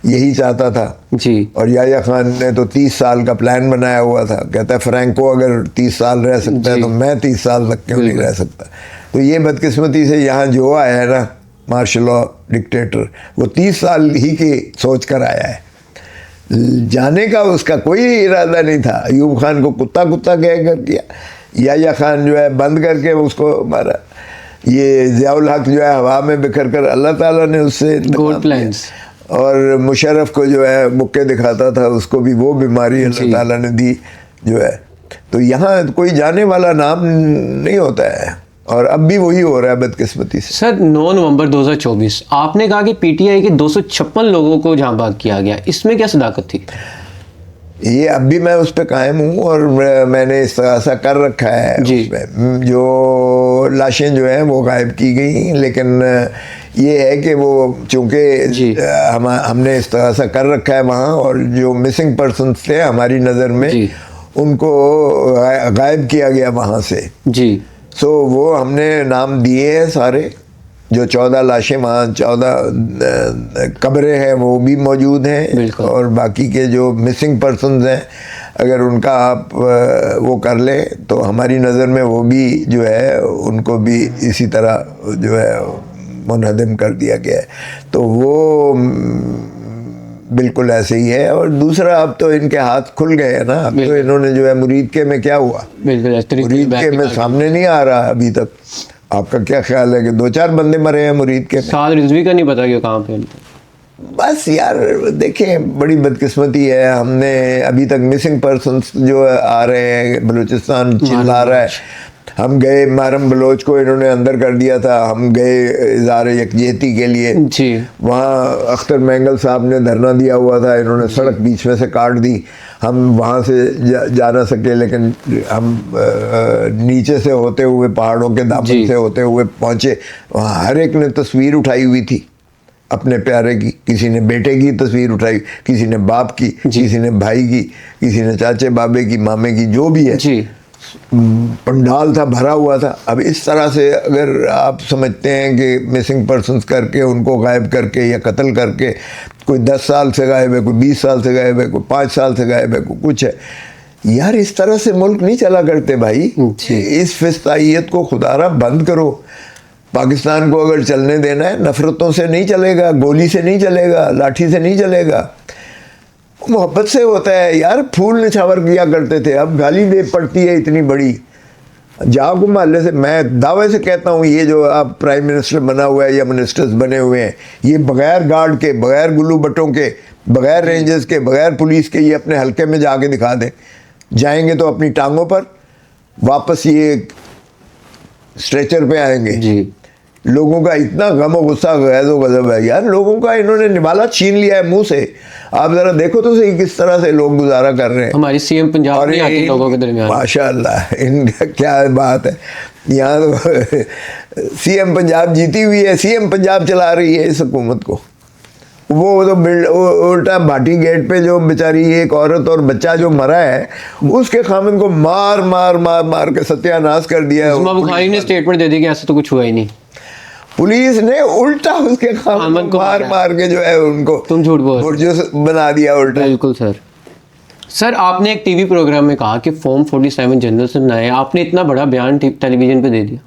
یہی چاہتا تھا. اور یحییٰ خان نے تو 30 سال کا پلان بنایا ہوا تھا. کہتا ہے فرینکو اگر 30 سال رہ سکتا ہے تو میں 30 سال تک کیوں نہیں رہ سکتا. تو یہ بدقسمتی سے یہاں جو آیا ہے نا مارشل لا ڈکٹیٹر، وہ 30 سال ہی کی سوچ کر آیا ہے. جانے کا اس کا کوئی ارادہ نہیں تھا. ایوب خان کو کتا کہہ کر کیا. یحییٰ خان جو ہے بند کر کے اس کو مارا. یہ ضیاء الحق جو ہے ہوا میں بکھر کر اللہ تعالیٰ نے اس سے اور مشرف کو جو ہے مکے دکھاتا تھا اس کو بھی وہ بیماری اللہ تعالیٰ نے دی جو ہے. تو یہاں کوئی جانے والا نام نہیں ہوتا ہے، اور اب بھی وہی ہو رہا ہے بدقسمتی سے. سر 9 نومبر 2024 آپ نے کہا کہ پی ٹی آئی کے 256 لوگوں کو جہاں بھاگ کیا گیا، اس میں کیا صداقت تھی؟ یہ اب بھی میں اس پہ قائم ہوں اور میں نے استغاثہ کر رکھا ہے اس پہ. جو لاشیں جو ہیں وہ غائب کی گئی، لیکن یہ ہے کہ وہ چونکہ ہم نے استغاثہ کر رکھا ہے وہاں، اور جو مسنگ پرسنس تھے ہماری نظر میں ان کو غائب کیا گیا وہاں سے. جی سو وہ ہم نے نام دیے ہیں سارے. جو 14 لاشیں وہاں 14 قبریں ہیں وہ بھی موجود ہیں، اور باقی کے جو مسنگ پرسنز ہیں اگر ان کا آپ وہ کر لیں تو ہماری نظر میں وہ بھی جو ہے ان کو بھی اسی طرح جو ہے منہدم کر دیا گیا ہے. تو وہ بالکل ایسے ہی ہے. اور دوسرا اب تو ان کے ہاتھ کھل گئے ہیں نا. اب تو انہوں نے جو ہے مرید کے میں کیا ہوا، مرید کے میں سامنے نہیں آ رہا ابھی تک. آپ کا کیا خیال ہے کہ 2-4 بندے مرے ہیں مرید کے؟ سعد رضوی کا نہیں پتا کہ کہاں پہ. بس یار دیکھیں بڑی بدقسمتی ہے. ہم نے ابھی تک مسنگ پرسنس جو آ رہے ہیں، بلوچستان چلا رہا ہے. ہم گئے محرم بلوچ کو انہوں نے اندر کر دیا تھا، ہم گئے اظہار یکجہتی کے لیے. وہاں اختر مینگل صاحب نے دھرنا دیا ہوا تھا، انہوں نے سڑک بیچ میں سے کاٹ دی. ہم وہاں سے جا نہ سکے، لیکن ہم نیچے سے ہوتے ہوئے پہاڑوں کے دامن سے ہوتے ہوئے پہنچے. وہاں ہر ایک نے تصویر اٹھائی ہوئی تھی اپنے پیارے کی. کسی نے بیٹے کی تصویر اٹھائی، کسی نے باپ کی، کسی نے بھائی کی، کسی نے چاچے بابے کی، مامے کی، جو بھی ہے. پنڈال تھا بھرا ہوا تھا. اب اس طرح سے اگر آپ سمجھتے ہیں کہ مسنگ پرسنس کر کے ان کو غائب کر کے یا قتل کر کے کوئی 10 سال سے غائب ہے، کوئی 20 سال سے غائب ہے، کوئی 5 سال سے غائب ہے، کوئی کچھ ہے، یار اس طرح سے ملک نہیں چلا کرتے بھائی. اس فسطائیت کو خدا را بند کرو. پاکستان کو اگر چلنے دینا ہے نفرتوں سے نہیں چلے گا، گولی سے نہیں چلے گا، لاٹھی سے نہیں چلے گا، محبت سے ہوتا ہے یار. پھول نچھاور کیا کرتے تھے، اب گالی دے پڑتی ہے اتنی بڑی. جا کو محلے سے میں دعوے سے کہتا ہوں یہ جو آپ پرائم منسٹر بنا ہوا ہے یا منسٹرز بنے ہوئے ہیں، یہ بغیر گارڈ کے، بغیر گلو بٹوں کے، بغیر رینجرز کے، بغیر پولیس کے یہ اپنے حلقے میں جا کے دکھا دیں. جائیں گے تو اپنی ٹانگوں پر، واپس یہ اسٹریچر پہ آئیں گے. لوگوں کا اتنا غم و غصہ غیظ و غضب ہے یار. لوگوں کا انہوں نے نوالا چھین لیا ہے منہ سے. آپ ذرا دیکھو تو صحیح کس طرح سے لوگ گزارا کر رہے ہیں. ہماری سی ایم پنجاب نہیں آتی لوگوں کے درمیان. ماشاء اللہ ان کا کیا بات ہے. یہاں تو سی ایم پنجاب جیتی ہوئی ہے، سی ایم پنجاب چلا رہی ہے اس حکومت کو. وہ تو الٹا بھاٹی گیٹ پہ جو بیچاری ایک عورت اور بچہ جو مرا ہے اس کے خامن کو مار مار مار مار کے ستیہ ناش کر دیا. بخاری نے اسٹیٹمنٹ دے دی کہ ایسا تو کچھ ہوا ہی نہیں. پولیس نے الٹا اس کے خامن کو مار مار کے جو ہے ان کو تم جھوٹ بول بنا دیا الٹا. بالکل سر آپ نے ایک ٹی وی پروگرام میں کہا کہ فارم 47 جنرلز نے بنایا. آپ نے اتنا بڑا بیان ٹیلی ویژن پہ دے دیا.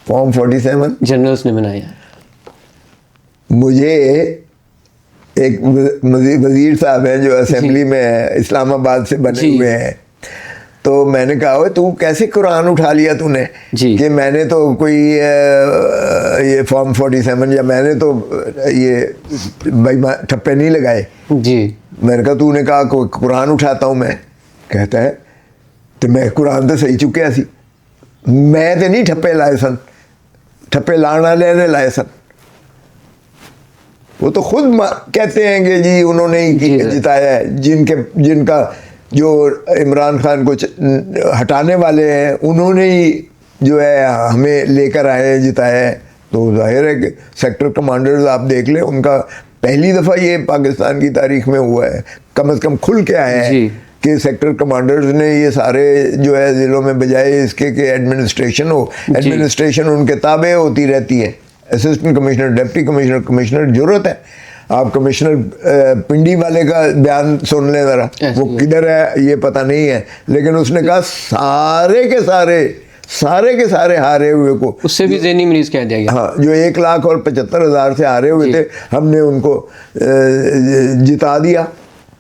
فارم 47 جنرلز نے بنایا. مجھے ایک وزیر صاحب ہیں جو اسمبلی میں اسلام آباد سے بنے ہوئے ہیں، تو میں نے کہا تو کیسے قرآن اٹھا لیا تو نے کہ میں نے تو کوئی یہ فارم 47 یا میں نے تو یہ ٹھپے نہیں لگائے. میں نے کہا تو نے کہا کوئی قرآن اٹھاتا ہوں میں. کہتا ہے تو میں قرآن تو صحیح چکیا سی، میں تو نہیں ٹھپے لائے سن، ٹھپے لانا والے نے لائے سن. وہ تو خود کہتے ہیں کہ جی انہوں نے ہی جتایا ہے. جن کا جو عمران خان کو ہٹانے والے ہیں انہوں نے ہی جو ہے ہمیں لے کر آئے جتایا ہے. تو ظاہر ہے کہ سیکٹر کمانڈرز آپ دیکھ لیں، ان کا پہلی دفعہ یہ پاکستان کی تاریخ میں ہوا ہے، کم از کم کھل کے آیا ہے کہ سیکٹر کمانڈرز نے یہ سارے جو ہے ضلعوں میں بجائے اس کے کہ ایڈمنسٹریشن ہو، ایڈمنسٹریشن ان کے تابع ہوتی رہتی ہے. Assistant commissioner, deputy commissioner, commissioner ضرورت ہے. آپ کمشنر پنڈی والے کا بیان سن لیں ذرا، وہ کدھر ہے یہ پتہ نہیں ہے، لیکن اس نے کہا سارے کے سارے ہارے ہوئے کو، اس سے بھی ذہنی مریض کہہ دیا گیا. ہاں، جو 1,75,000 سے ہارے ہوئے تھے ہم نے ان کو جتا دیا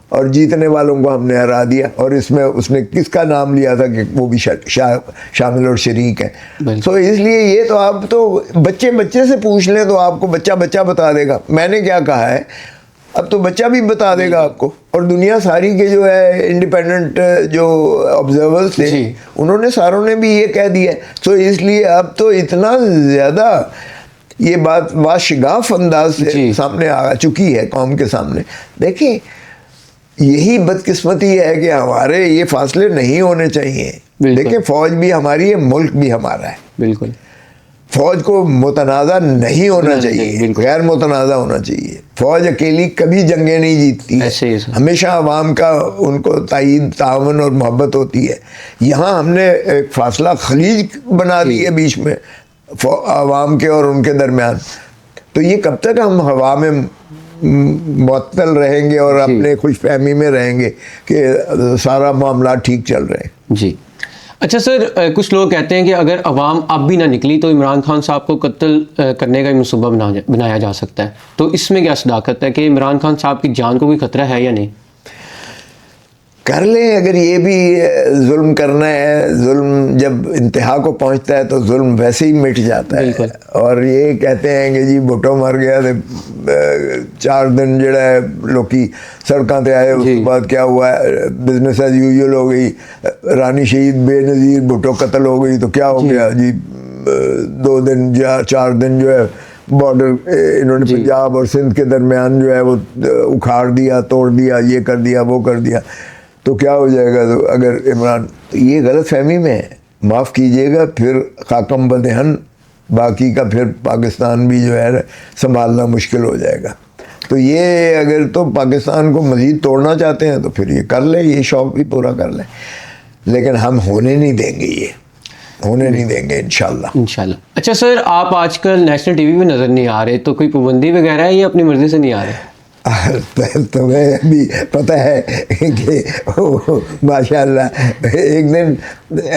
اور جیتنے والوں کو ہم نے ہرا دیا. اور اس میں اس نے کس کا نام لیا تھا کہ وہ بھی شامل اور شریک ہیں. سو اس لیے یہ تو آپ تو بچے سے پوچھ لیں تو آپ کو بچہ بتا دے گا. میں نے کیا کہا ہے اب تو بچہ بھی بتا دے گا آپ کو. اور دنیا ساری کے جو ہے انڈیپینڈنٹ جو آبزرورز تھے انہوں نے ساروں نے بھی یہ کہہ دیا. سو اس لیے اب تو اتنا زیادہ یہ بات واشگاف انداز سے سامنے آ چکی ہے قوم کے سامنے. دیکھیں یہی بدقسمتی ہے کہ ہمارے یہ فاصلے نہیں ہونے چاہیے. دیکھیں فوج بھی ہماری ہے, ملک بھی ہمارا ہے. بالکل. فوج کو متنازع نہیں ہونا چاہیے, غیر متنازع ہونا چاہیے. فوج اکیلی کبھی جنگیں نہیں جیتتی ہے, ہمیشہ عوام کا ان کو تائید, تعاون اور محبت ہوتی ہے. یہاں ہم نے ایک فاصلہ خلیج بنا دی ہے بیچ میں عوام کے اور ان کے درمیان. تو یہ کب تک ہم ہوا میں معطل رہیں گے اور اپنے خوش فہمی میں رہیں گے کہ سارا معاملات ٹھیک چل رہے ہیں. جی اچھا سر, کچھ لوگ کہتے ہیں کہ اگر عوام اب بھی نہ نکلی تو عمران خان صاحب کو قتل کرنے کا منصوبہ بنایا جا سکتا ہے. تو اس میں کیا صداقت ہے کہ عمران خان صاحب کی جان کو کوئی خطرہ ہے یا نہیں؟ کر لیں, اگر یہ بھی ظلم کرنا ہے. ظلم جب انتہا کو پہنچتا ہے تو ظلم ویسے ہی مٹ جاتا ہے. اور یہ کہتے ہیں کہ جی بھٹو مر گیا تو 4 دن جڑا ہے لوکی سڑکاں تے آئے, اس کے بعد کیا ہوا ہے, بزنس ایز یوزول ہو گئی. رانی شہید بے نظیر بھٹو قتل ہو گئی تو کیا ہو گیا جی, 2 دن یا 4 دن جو ہے بارڈر انہوں نے پنجاب اور سندھ کے درمیان جو ہے وہ اکھاڑ دیا, توڑ دیا, یہ کر دیا, وہ کر دیا, تو کیا ہو جائے گا تو اگر عمران. تو یہ غلط فہمی میں ہے, معاف کیجئے گا. پھر خاکم بدہن باقی کا پھر پاکستان بھی جو ہے سنبھالنا مشکل ہو جائے گا. تو یہ اگر تو پاکستان کو مزید توڑنا چاہتے ہیں تو پھر یہ کر لیں, یہ شوق بھی پورا کر لیں. لیکن ہم ہونے نہیں دیں گے, یہ ہونے نہیں دیں گے انشاءاللہ. اچھا سر, آپ آج کل نیشنل ٹی وی میں نظر نہیں آ رہے, تو کوئی پابندی وغیرہ ہے یا اپنی مرضی سے نہیں آ رہے؟ تمہیں بھی پتہ ہے کہ ماشاء اللہ ایک دن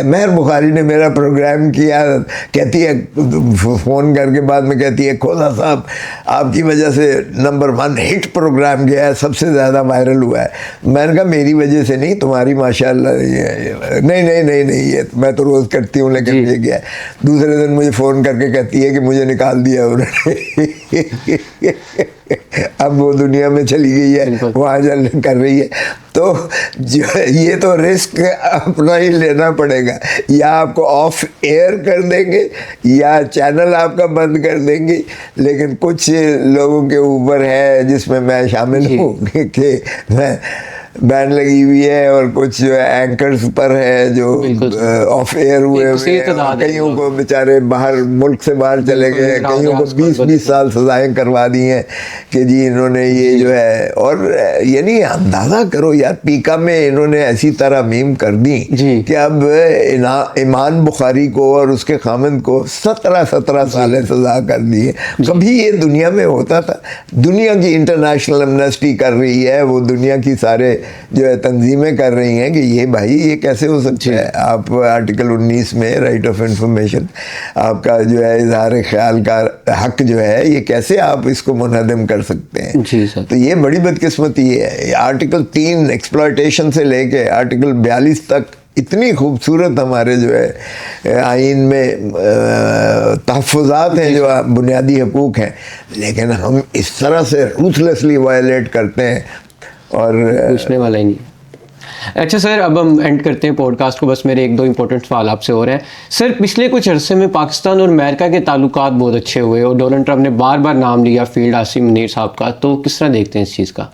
مہر بخاری نے میرا پروگرام کیا, کہتی ہے فون کر کے بعد میں کہتی ہے کھوسا صاحب آپ کی وجہ سے نمبر 1 ہٹ پروگرام گیا ہے, سب سے زیادہ وائرل ہوا ہے. میں نے کہا میری وجہ سے نہیں, تمہاری ماشاء اللہ. نہیں یہ میں تو روز کرتی ہوں لیکن یہ گیا. دوسرے دن مجھے فون کر کے کہتی ہے کہ مجھے نکال دیا انہوں نے, اب وہ دنیا میں چلی گئی ہے, وہاں جل کر رہی ہے. تو یہ تو رسک اپنا ہی لینا پڑے گا, یا آپ کو آف ایئر کر دیں گے یا چینل آپ کا بند کر دیں گے. لیکن کچھ لوگوں کے اوپر ہے جس میں میں شامل ہوں کہ میں بین لگی ہوئی ہے, اور کچھ جو اینکرز پر ہے جو آف ایئر ہوئے ہوئے ہیں. کئیوں کو بیچارے باہر ملک سے باہر چلے گئے, کئیوں کو 20 سال سزائیں کروا دی ہیں کہ جی انہوں نے یہ جو ہے. اور یعنی اندازہ کرو یار, پیکا میں انہوں نے ایسی طرح میم کر دی کہ اب ایمان بخاری کو اور اس کے خامند کو 17 سال سزا کر دی ہے. کبھی یہ دنیا میں ہوتا تھا؟ دنیا کی انٹرنیشنل امنسٹی کر رہی ہے, وہ دنیا کی سارے جو ہے تنظیمیں کر رہی ہیں کہ یہ بھائی یہ کیسے ہو سکتا ہے. آپ آرٹیکل 19 میں رائٹ آف انفارمیشن, آپ کا جو ہے اظہار خیال کا حق جو ہے, یہ کیسے آپ اس کو منہدم کر سکتے ہیں؟ تو یہ بڑی بدقسمتی ہے. آرٹیکل 3 ایکسپلائٹیشن سے لے کے آرٹیکل 42 تک اتنی خوبصورت ہمارے جو ہے آئین میں تحفظات ہیں جو بنیادی حقوق ہیں, لیکن ہم اس طرح سے روتھلیسلی وائلیٹ کرتے ہیں اور پوچھنے والا ہی نہیں. اچھا سر, اب ہم اینڈ کرتے ہیں پوڈ کاسٹ کو. بس میرے 1-2 امپورٹنٹ سوال آپ سے ہو رہے ہیں. سر پچھلے کچھ عرصے میں پاکستان اور امریکہ کے تعلقات بہت اچھے ہوئے, اور ڈونلڈ ٹرمپ نے بار بار نام لیا فیلڈ عاصم منیر صاحب کا, تو کس طرح دیکھتے ہیں اس چیز کا؟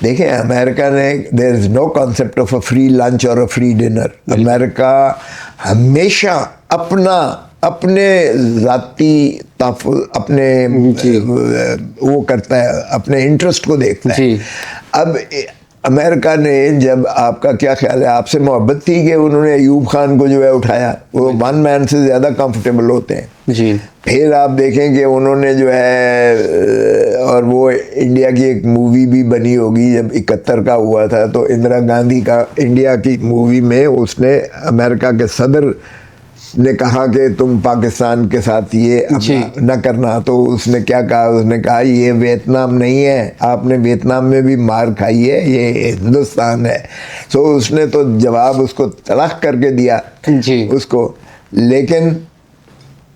دیکھیں امریکہ نے there is no concept of a free lunch اور اے فری ڈنر. امریکہ ہمیشہ اپنے ذاتی تحفظ, اپنے وہ کرتا ہے, اپنے انٹرسٹ کو دیکھتا ہے. اب امریکہ نے جب, آپ کا کیا خیال ہے, آپ سے محبت تھی کہ انہوں نے ایوب خان کو جو ہے اٹھایا, وہ 1 مین سے زیادہ کمفرٹیبل ہوتے ہیں. پھر آپ دیکھیں کہ انہوں نے جو ہے, اور وہ انڈیا کی ایک مووی بھی بنی ہوگی جب 71 کا ہوا تھا, تو اندرا گاندھی کا انڈیا کی مووی میں اس نے امریکہ کے صدر نے کہا کہ تم پاکستان کے ساتھ یہ نہ کرنا, تو اس نے کیا کہا, اس نے کہا یہ ویتنام نہیں ہے, آپ نے ویتنام میں بھی مار کھائی ہے, یہ ہندوستان ہے. سو اس نے تو جواب اس کو تلخ کر کے دیا اس کو. لیکن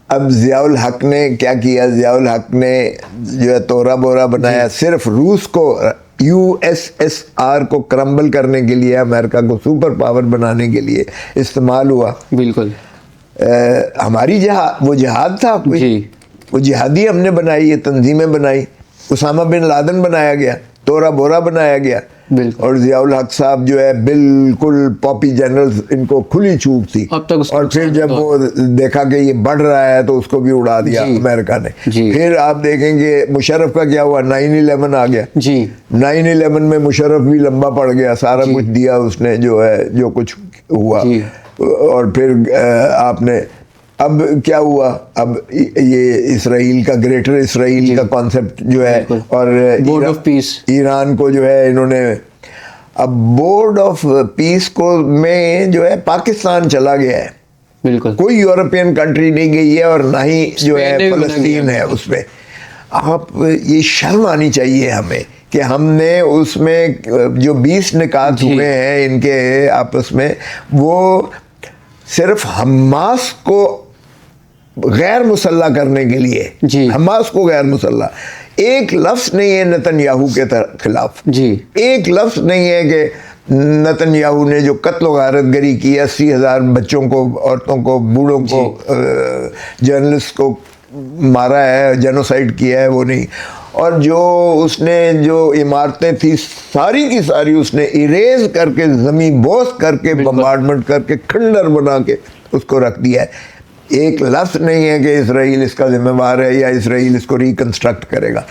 اب ضیاء الحق نے کیا کیا, ضیاء الحق نے جو ہے تورا بورا بنایا, صرف روس کو USSR کو کرمبل کرنے کے لیے, امریکہ کو سپر پاور بنانے کے لیے استعمال ہوا. بالکل ہماری وہ جہاد تھا کوئی, وہ جہادی ہم نے بنائی, یہ تنظیمیں بنائی, اسامہ بن لادن بنایا گیا, تورا بورا بنایا گیا. بالکل. اور ضیاء الحق صاحب جو ہے بالکل پاپی جنرل، ان کو کھلی چھوٹ تھی. اب تک اور پھر جب وہ دیکھا کہ یہ بڑھ رہا ہے تو اس کو بھی اڑا دیا امریکہ نے. پھر آپ دیکھیں گے مشرف کا کیا ہوا، 9/11 آ گیا. 9/11 میں مشرف بھی لمبا پڑ گیا، سارا کچھ دیا اس نے جو ہے جو کچھ ہوا. اور پھر آپ نے اب کیا ہوا، اب یہ اسرائیل کا گریٹر اسرائیل کا کانسیپٹ جو ہے، اور بورڈ آف پیس ایران کو جو ہے انہوں نے، اب بورڈ آف پیس کو میں جو ہے پاکستان چلا گیا ہے. بالکل کوئی یورپین کنٹری نہیں گئی ہے، اور نہ ہی جو ہے فلسطین ہے اس میں. آپ یہ شرم آنی چاہیے ہمیں کہ ہم نے اس میں جو 20 نکات ہوئے ہیں ان کے آپس میں، وہ صرف حماس کو غیر مسلح کرنے کے لیے، حماس کو غیر مسلح. ایک لفظ نہیں ہے نتن یاہو کے خلاف، ایک لفظ نہیں ہے کہ نتن یاہو نے جو قتل و غارت گری کی، 80,000 بچوں کو، عورتوں کو، بوڑھوں کو، جرنلسٹ کو مارا ہے، جینوسائیڈ کیا ہے، وہ نہیں. اور جو اس نے جو عمارتیں تھی ساری کی ساری اس نے اریز کر کے، زمین بوس کر کے، بمبارڈمنٹ کر کے، کھنڈر بنا کے اس کو رکھ دیا ہے. ایک لفظ نہیں ہے کہ اسرائیل اس کا ذمہ دار ہے یا اسرائیل اس کو ریکنسٹرکٹ کرے گا.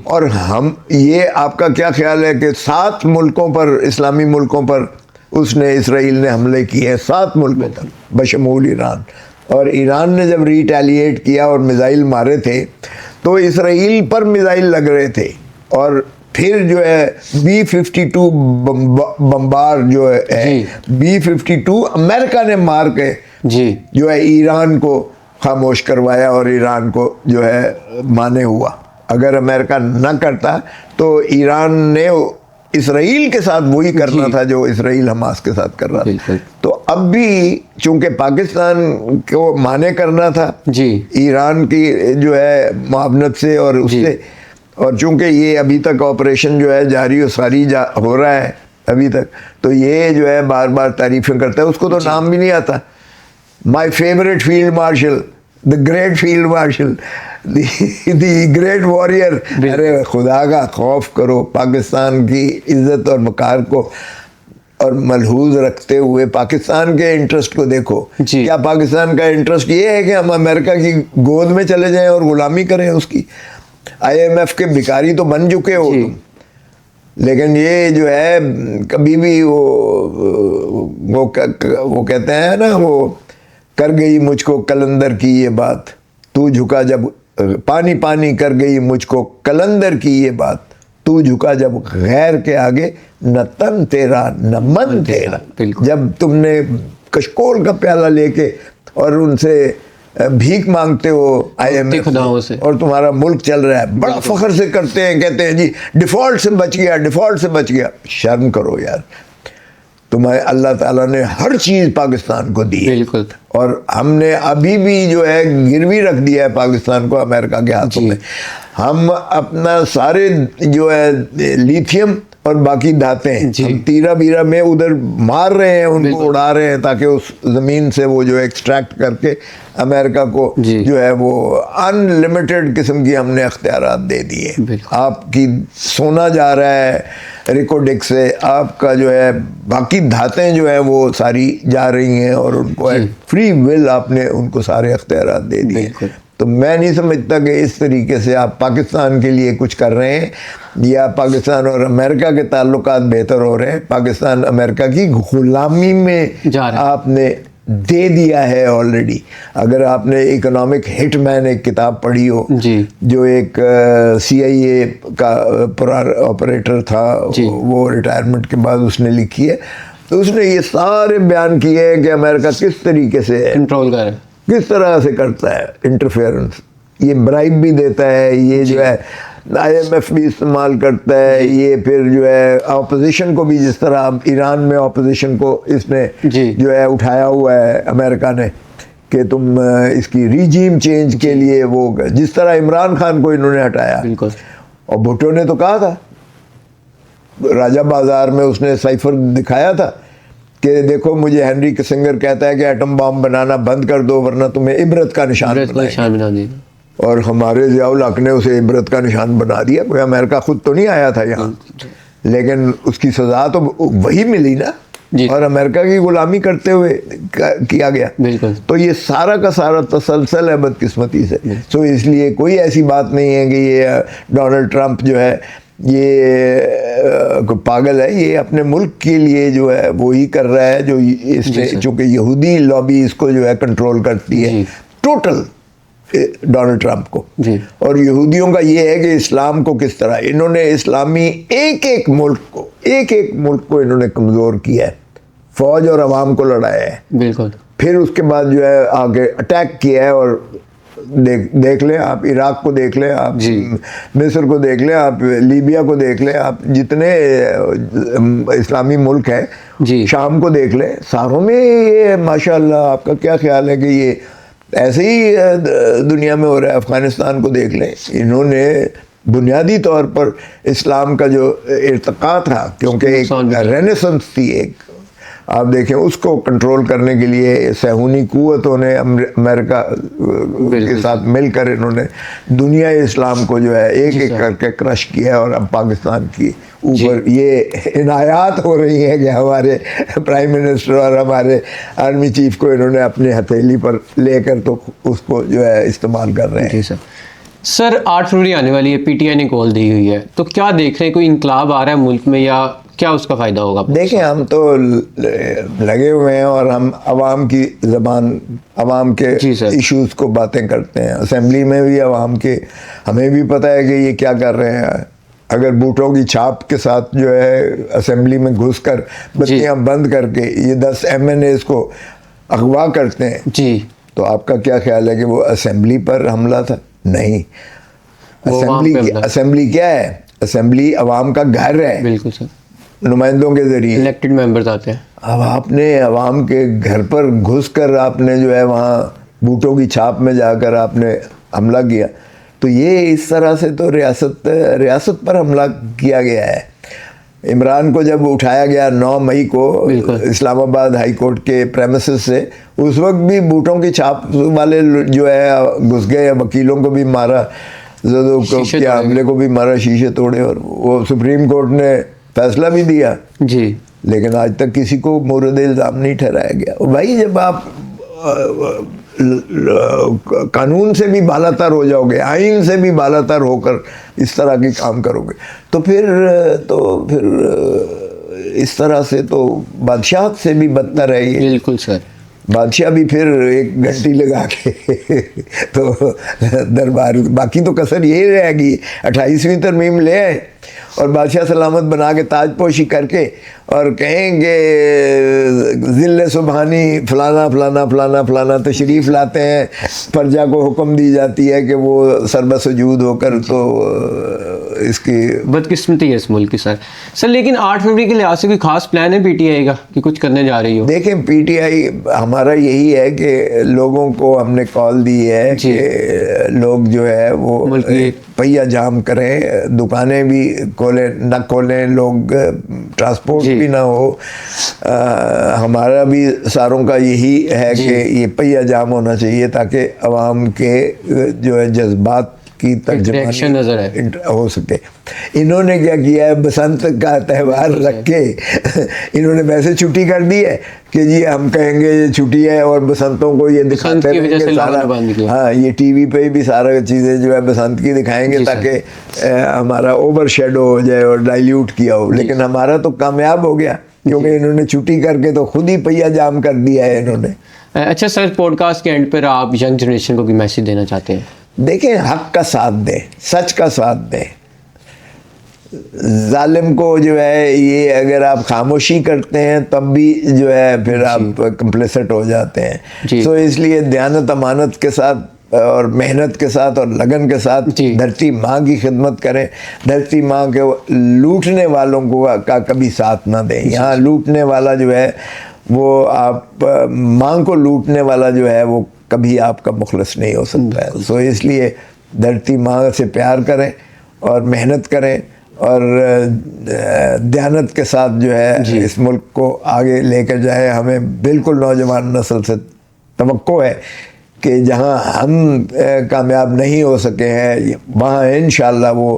اور ہم یہ، آپ کا کیا خیال ہے کہ 7 ملکوں پر، اسلامی ملکوں پر اس نے، اسرائیل نے حملے کیے ہیں، 7 ملکوں پر بشمول ایران. اور ایران نے جب ریٹیلیٹ کیا اور میزائل مارے تھے تو اسرائیل پر میزائل لگ رہے تھے. اور پھر جو ہے B-52 بمبار جو ہے، B-52 امریکہ نے مار کے جو ہے ایران کو خاموش کروایا، اور ایران کو جو ہے مانے ہوا. اگر امریکہ نہ کرتا تو ایران نے اسرائیل کے ساتھ وہی کرنا تھا جو اسرائیل حماس کے ساتھ کر رہا تھا. تو اب بھی چونکہ پاکستان کو مانے کرنا تھا ایران کی جو ہے معاونت سے اور اس سے، اور چونکہ یہ ابھی تک آپریشن جو ہے جاری و ساری ہو رہا ہے ابھی تک، تو یہ جو ہے بار بار تعریفیں کرتا ہے. اس کو تو نام بھی نہیں آتا. My favourite field marshal, the great field marshal, the great warrior. ارے خدا کا خوف کرو، پاکستان کی عزت اور وقار کو اور ملحوظ رکھتے ہوئے پاکستان کے انٹرسٹ کو دیکھو. کیا پاکستان کا انٹرسٹ یہ ہے کہ ہم امریکہ کی گود میں چلے جائیں اور غلامی کریں اس کی؟ IMF کے بھکاری تو بن چکے ہو تم. لیکن یہ جو ہے کبھی بھی وہ کہتے ہیں نا، وہ کر گئی مجھ کو کلندر کی یہ بات، تو جھکا جب پانی پانی کر گئی مجھ کو کلندر کی یہ بات، تو جھکا جب غیر کے آگے، نہ تن تیرا نہ من تیرا. جب تم نے کشکول کا پیالہ لے کے اور ان سے بھیک مانگتے ہو IMF سے، اور تمہارا ملک چل رہا ہے، بڑا فخر سے کرتے ہیں، کہتے ہیں جی ڈیفالٹ سے بچ گیا، ڈیفالٹ سے بچ گیا. شرم کرو یار. تمہیں اللہ تعالیٰ نے ہر چیز پاکستان کو دی ہے، اور ہم نے ابھی بھی جو ہے گروی رکھ دیا ہے پاکستان کو امریکہ کے ہاتھوں میں. ہم اپنا سارے جو ہے لیتھیم اور باقی دھاتیں ہم تیرا بیرا میں ادھر مار رہے ہیں، ان کو اڑا رہے ہیں تاکہ اس زمین سے وہ جو ایکسٹریکٹ کر کے امریکہ کو جو ہے وہ ان لمیٹڈ قسم کی ہم نے اختیارات دے دیے. آپ کی سونا جا رہا ہے ریکوڈک سے، آپ کا جو ہے باقی دھاتیں جو ہے وہ ساری جا رہی ہیں، اور ان کو فری ول آپ نے ان کو سارے اختیارات دے دیے. تو میں نہیں سمجھتا کہ اس طریقے سے آپ پاکستان کے لیے کچھ کر رہے ہیں یا پاکستان اور امریکہ کے تعلقات بہتر ہو رہے ہیں. پاکستان امریکہ کی غلامی میں آپ نے دے دیا ہے آلریڈی. اگر آپ نے اکنامک ہٹ مین ایک کتاب پڑھی ہو، جو ایک CIA کا آپریٹر تھا، وہ ریٹائرمنٹ کے بعد اس نے لکھی ہے، تو اس نے یہ سارے بیان کیے ہیں کہ امریکہ کس طریقے سے کنٹرول کرے، کس طرح سے کرتا ہے انٹرفیئرنس. یہ برائب بھی دیتا ہے، یہ جو ہے IMF بھی استعمال کرتا ہے، یہ پھر جو ہے اپوزیشن کو بھی، جس طرح ایران میں اپوزیشن کو اس نے جو ہے اٹھایا ہوا ہے امریکہ نے کہ تم اس کی ریجیم چینج کے لیے، وہ جس طرح عمران خان کو انہوں نے ہٹایا. اور بھٹو نے تو کہا تھا، راجہ بازار میں اس نے سائفر دکھایا تھا کہ دیکھو مجھے ہنری کسنگر کہتا ہے کہ ایٹم بام بنانا بند کر دو ورنہ تمہیں عبرت کا نشان بنا دیں. اور ہمارے ضیاء الحق نے اسے عبرت کا نشان بنا دیا. کوئی امریکہ خود تو نہیں آیا تھا یہاں، لیکن اس کی سزا تو وہی ملی نا, جی. اور امریکہ کی غلامی کرتے ہوئے کیا گیا. بالکل. تو یہ سارا کا سارا تسلسل ہے بدقسمتی سے. تو اس لیے کوئی ایسی بات نہیں ہے کہ یہ ڈونلڈ ٹرمپ جو ہے یہ پاگل ہے, یہ اپنے ملک کے لیے جو ہے وہی کر رہا ہے جو اس نے, چونکہ یہودی لابی اس کو جو ہے کنٹرول کرتی ہے ٹوٹل ڈونلڈ ٹرمپ کو. اور یہودیوں کا یہ ہے کہ اسلام کو کس طرح انہوں نے اسلامی ایک ایک ملک کو انہوں نے کمزور کیا ہے, فوج اور عوام کو لڑایا ہے. بالکل. پھر اس کے بعد جو ہے آگے اٹیک کیا ہے, اور دیکھ لیں آپ عراق کو دیکھ لیں, آپ مصر کو دیکھ لیں, آپ لیبیا کو دیکھ لیں, آپ جتنے اسلامی ملک ہیں, شام کو دیکھ لیں, ساروں میں یہ ماشاءاللہ. آپ کا کیا خیال ہے کہ یہ ایسے ہی دنیا میں ہو رہا ہے؟ افغانستان کو دیکھ لیں, انہوں نے بنیادی طور پر اسلام کا جو ارتقاء تھا, کیونکہ ایک رینیسنس تھی, ایک آپ دیکھیں اس کو کنٹرول کرنے کے لیے صہیونی قوتوں نے امریکہ کے ساتھ مل کر انہوں نے دنیا اسلام کو جو ہے ایک ایک کر کے کرش کیا ہے. اور اب پاکستان کی اوپر یہ عنایات ہو رہی ہیں کہ ہمارے پرائم منسٹر اور ہمارے آرمی چیف کو انہوں نے اپنی ہتھیلی پر لے کر تو اس کو جو ہے استعمال کر رہے ہیں. سر 8 فروری آنے والی ہے, پی ٹی آئی نے کال دی ہوئی ہے, تو کیا دیکھ رہے ہیں کوئی انقلاب آ رہا ہے ملک میں, یا کیا اس کا فائدہ ہوگا؟ دیکھیں ہم تو لگے ہوئے ہیں اور ہم عوام کی زبان, عوام کے ایشوز کو باتیں کرتے ہیں. اسمبلی میں بھی عوام کے, ہمیں بھی پتہ ہے کہ یہ کیا کر رہے ہیں. اگر بوٹوں کی چھاپ کے ساتھ جو ہے اسمبلی میں گھس کر بتیاں بند کر کے یہ 10 MNAs کو اغوا کرتے ہیں, تو آپ کا کیا خیال ہے کہ وہ اسمبلی پر حملہ تھا؟ نہیں. اسمبلی کیا ہے؟ اسمبلی عوام کا گھر ہے. بالکل سر. نمائندوں کے ذریعے الیکٹڈ ممبرز آتے ہیں. اب آپ نے عوام کے گھر پر گھس کر آپ نے جو ہے وہاں بوٹوں کی چھاپ میں جا کر آپ نے حملہ کیا, تو یہ اس طرح سے تو ریاست پر حملہ کیا گیا ہے. عمران کو جب اٹھایا گیا 9 مئی کو اسلام آباد ہائی کورٹ کے پریمیسز سے, اس وقت بھی بوٹوں کی چھاپ والے جو ہے گھس گئے, وکیلوں کو بھی مارا, حملے کو بھی مارا, شیشے توڑے, اور وہ سپریم کورٹ نے فیصلہ بھی دیا, لیکن آج تک کسی کو مورد الزام نہیں ٹھہرایا گیا. بھائی جب آپ قانون سے بھی بالا تر ہو جاؤ گے, آئین سے بھی بالا تر ہو کر اس طرح کے کام کرو گے, تو پھر اس طرح سے تو بادشاہت سے بھی بدتر ہے یہ. بالکل سر. بادشاہ بھی پھر 1 گھنٹی لگا کے تو دربار, باقی تو کسر یہی رہے گی 28ویں ترمیم لے آئے اور بادشاہ سلامت بنا کے تاج پوشی کر کے اور کہیں گے ذل سبحانی فلانا فلانا فلانا فلانا تشریف لاتے ہیں, پرجا کو حکم دی جاتی ہے کہ وہ سربہ سجود ہو کر, تو اس کی بدقسمتی ہے اس ملک کی. سر لیکن 8 فروری کے لحاظ سے کوئی خاص پلان ہے پی ٹی آئی کا کہ کچھ کرنے جا رہی ہو؟ دیکھیں پی ٹی آئی ہمارا یہی ہے کہ لوگوں کو ہم نے کال دی ہے کہ لوگ جو ہے وہ پہیہ جام کریں, دکانیں بھی کھولیں نہ کھولیں, لوگ ٹرانسپورٹ بھی نہ ہو. ہمارا بھی ساروں کا یہی ہے کہ یہ پہیہ جام ہونا چاہیے تاکہ عوام کے جو ہے جذبات کی ترجمانی ہو سکے. انہوں نے کیا کیا ہے, بسنت کا تہوار رکھ کے انہوں نے ویسے چھٹی کر دی ہے کہ جی ہم کہیں گے یہ چھٹی ہے, اور بسنتوں کو یہ دکھاتے رہیں گے سارا, ہاں یہ ٹی وی پہ بھی سارا چیزیں جو ہے بسنت کی دکھائیں گے تاکہ ہمارا اوور شیڈو ہو جائے اور ڈائلیوٹ کیا ہو. لیکن ہمارا تو کامیاب ہو گیا کیونکہ انہوں نے چھٹی کر کے تو خود ہی پہیہ جام کر دیا ہے انہوں نے. اچھا سر, پوڈ کاسٹ کے اینڈ پر آپ ینگ جنریشن کو بھی میسیج دینا چاہتے ہیں؟ دیکھیں حق کا ساتھ دیں, سچ کا ساتھ دیں. ظالم کو جو ہے یہ اگر آپ خاموشی کرتے ہیں تب بھی جو ہے پھر آپ کمپلیسٹ ہو جاتے ہیں. تو اس لیے دیانت امانت کے ساتھ اور محنت کے ساتھ اور لگن کے ساتھ دھرتی ماں کی خدمت کریں. دھرتی ماں کے لوٹنے والوں کو کا کبھی ساتھ نہ دیں. یہاں لوٹنے والا جو ہے وہ آپ ماں کو لوٹنے والا جو ہے وہ کبھی آپ کا مخلص نہیں ہو سکتا ہے. سو اس لیے دھرتی ماں سے پیار کریں اور محنت کریں اور دیانت کے ساتھ جو ہے اس ملک کو آگے لے کر جائیں. ہمیں بالکل نوجوان نسل سے توقع ہے کہ جہاں ہم کامیاب نہیں ہو سکے ہیں وہاں انشاءاللہ وہ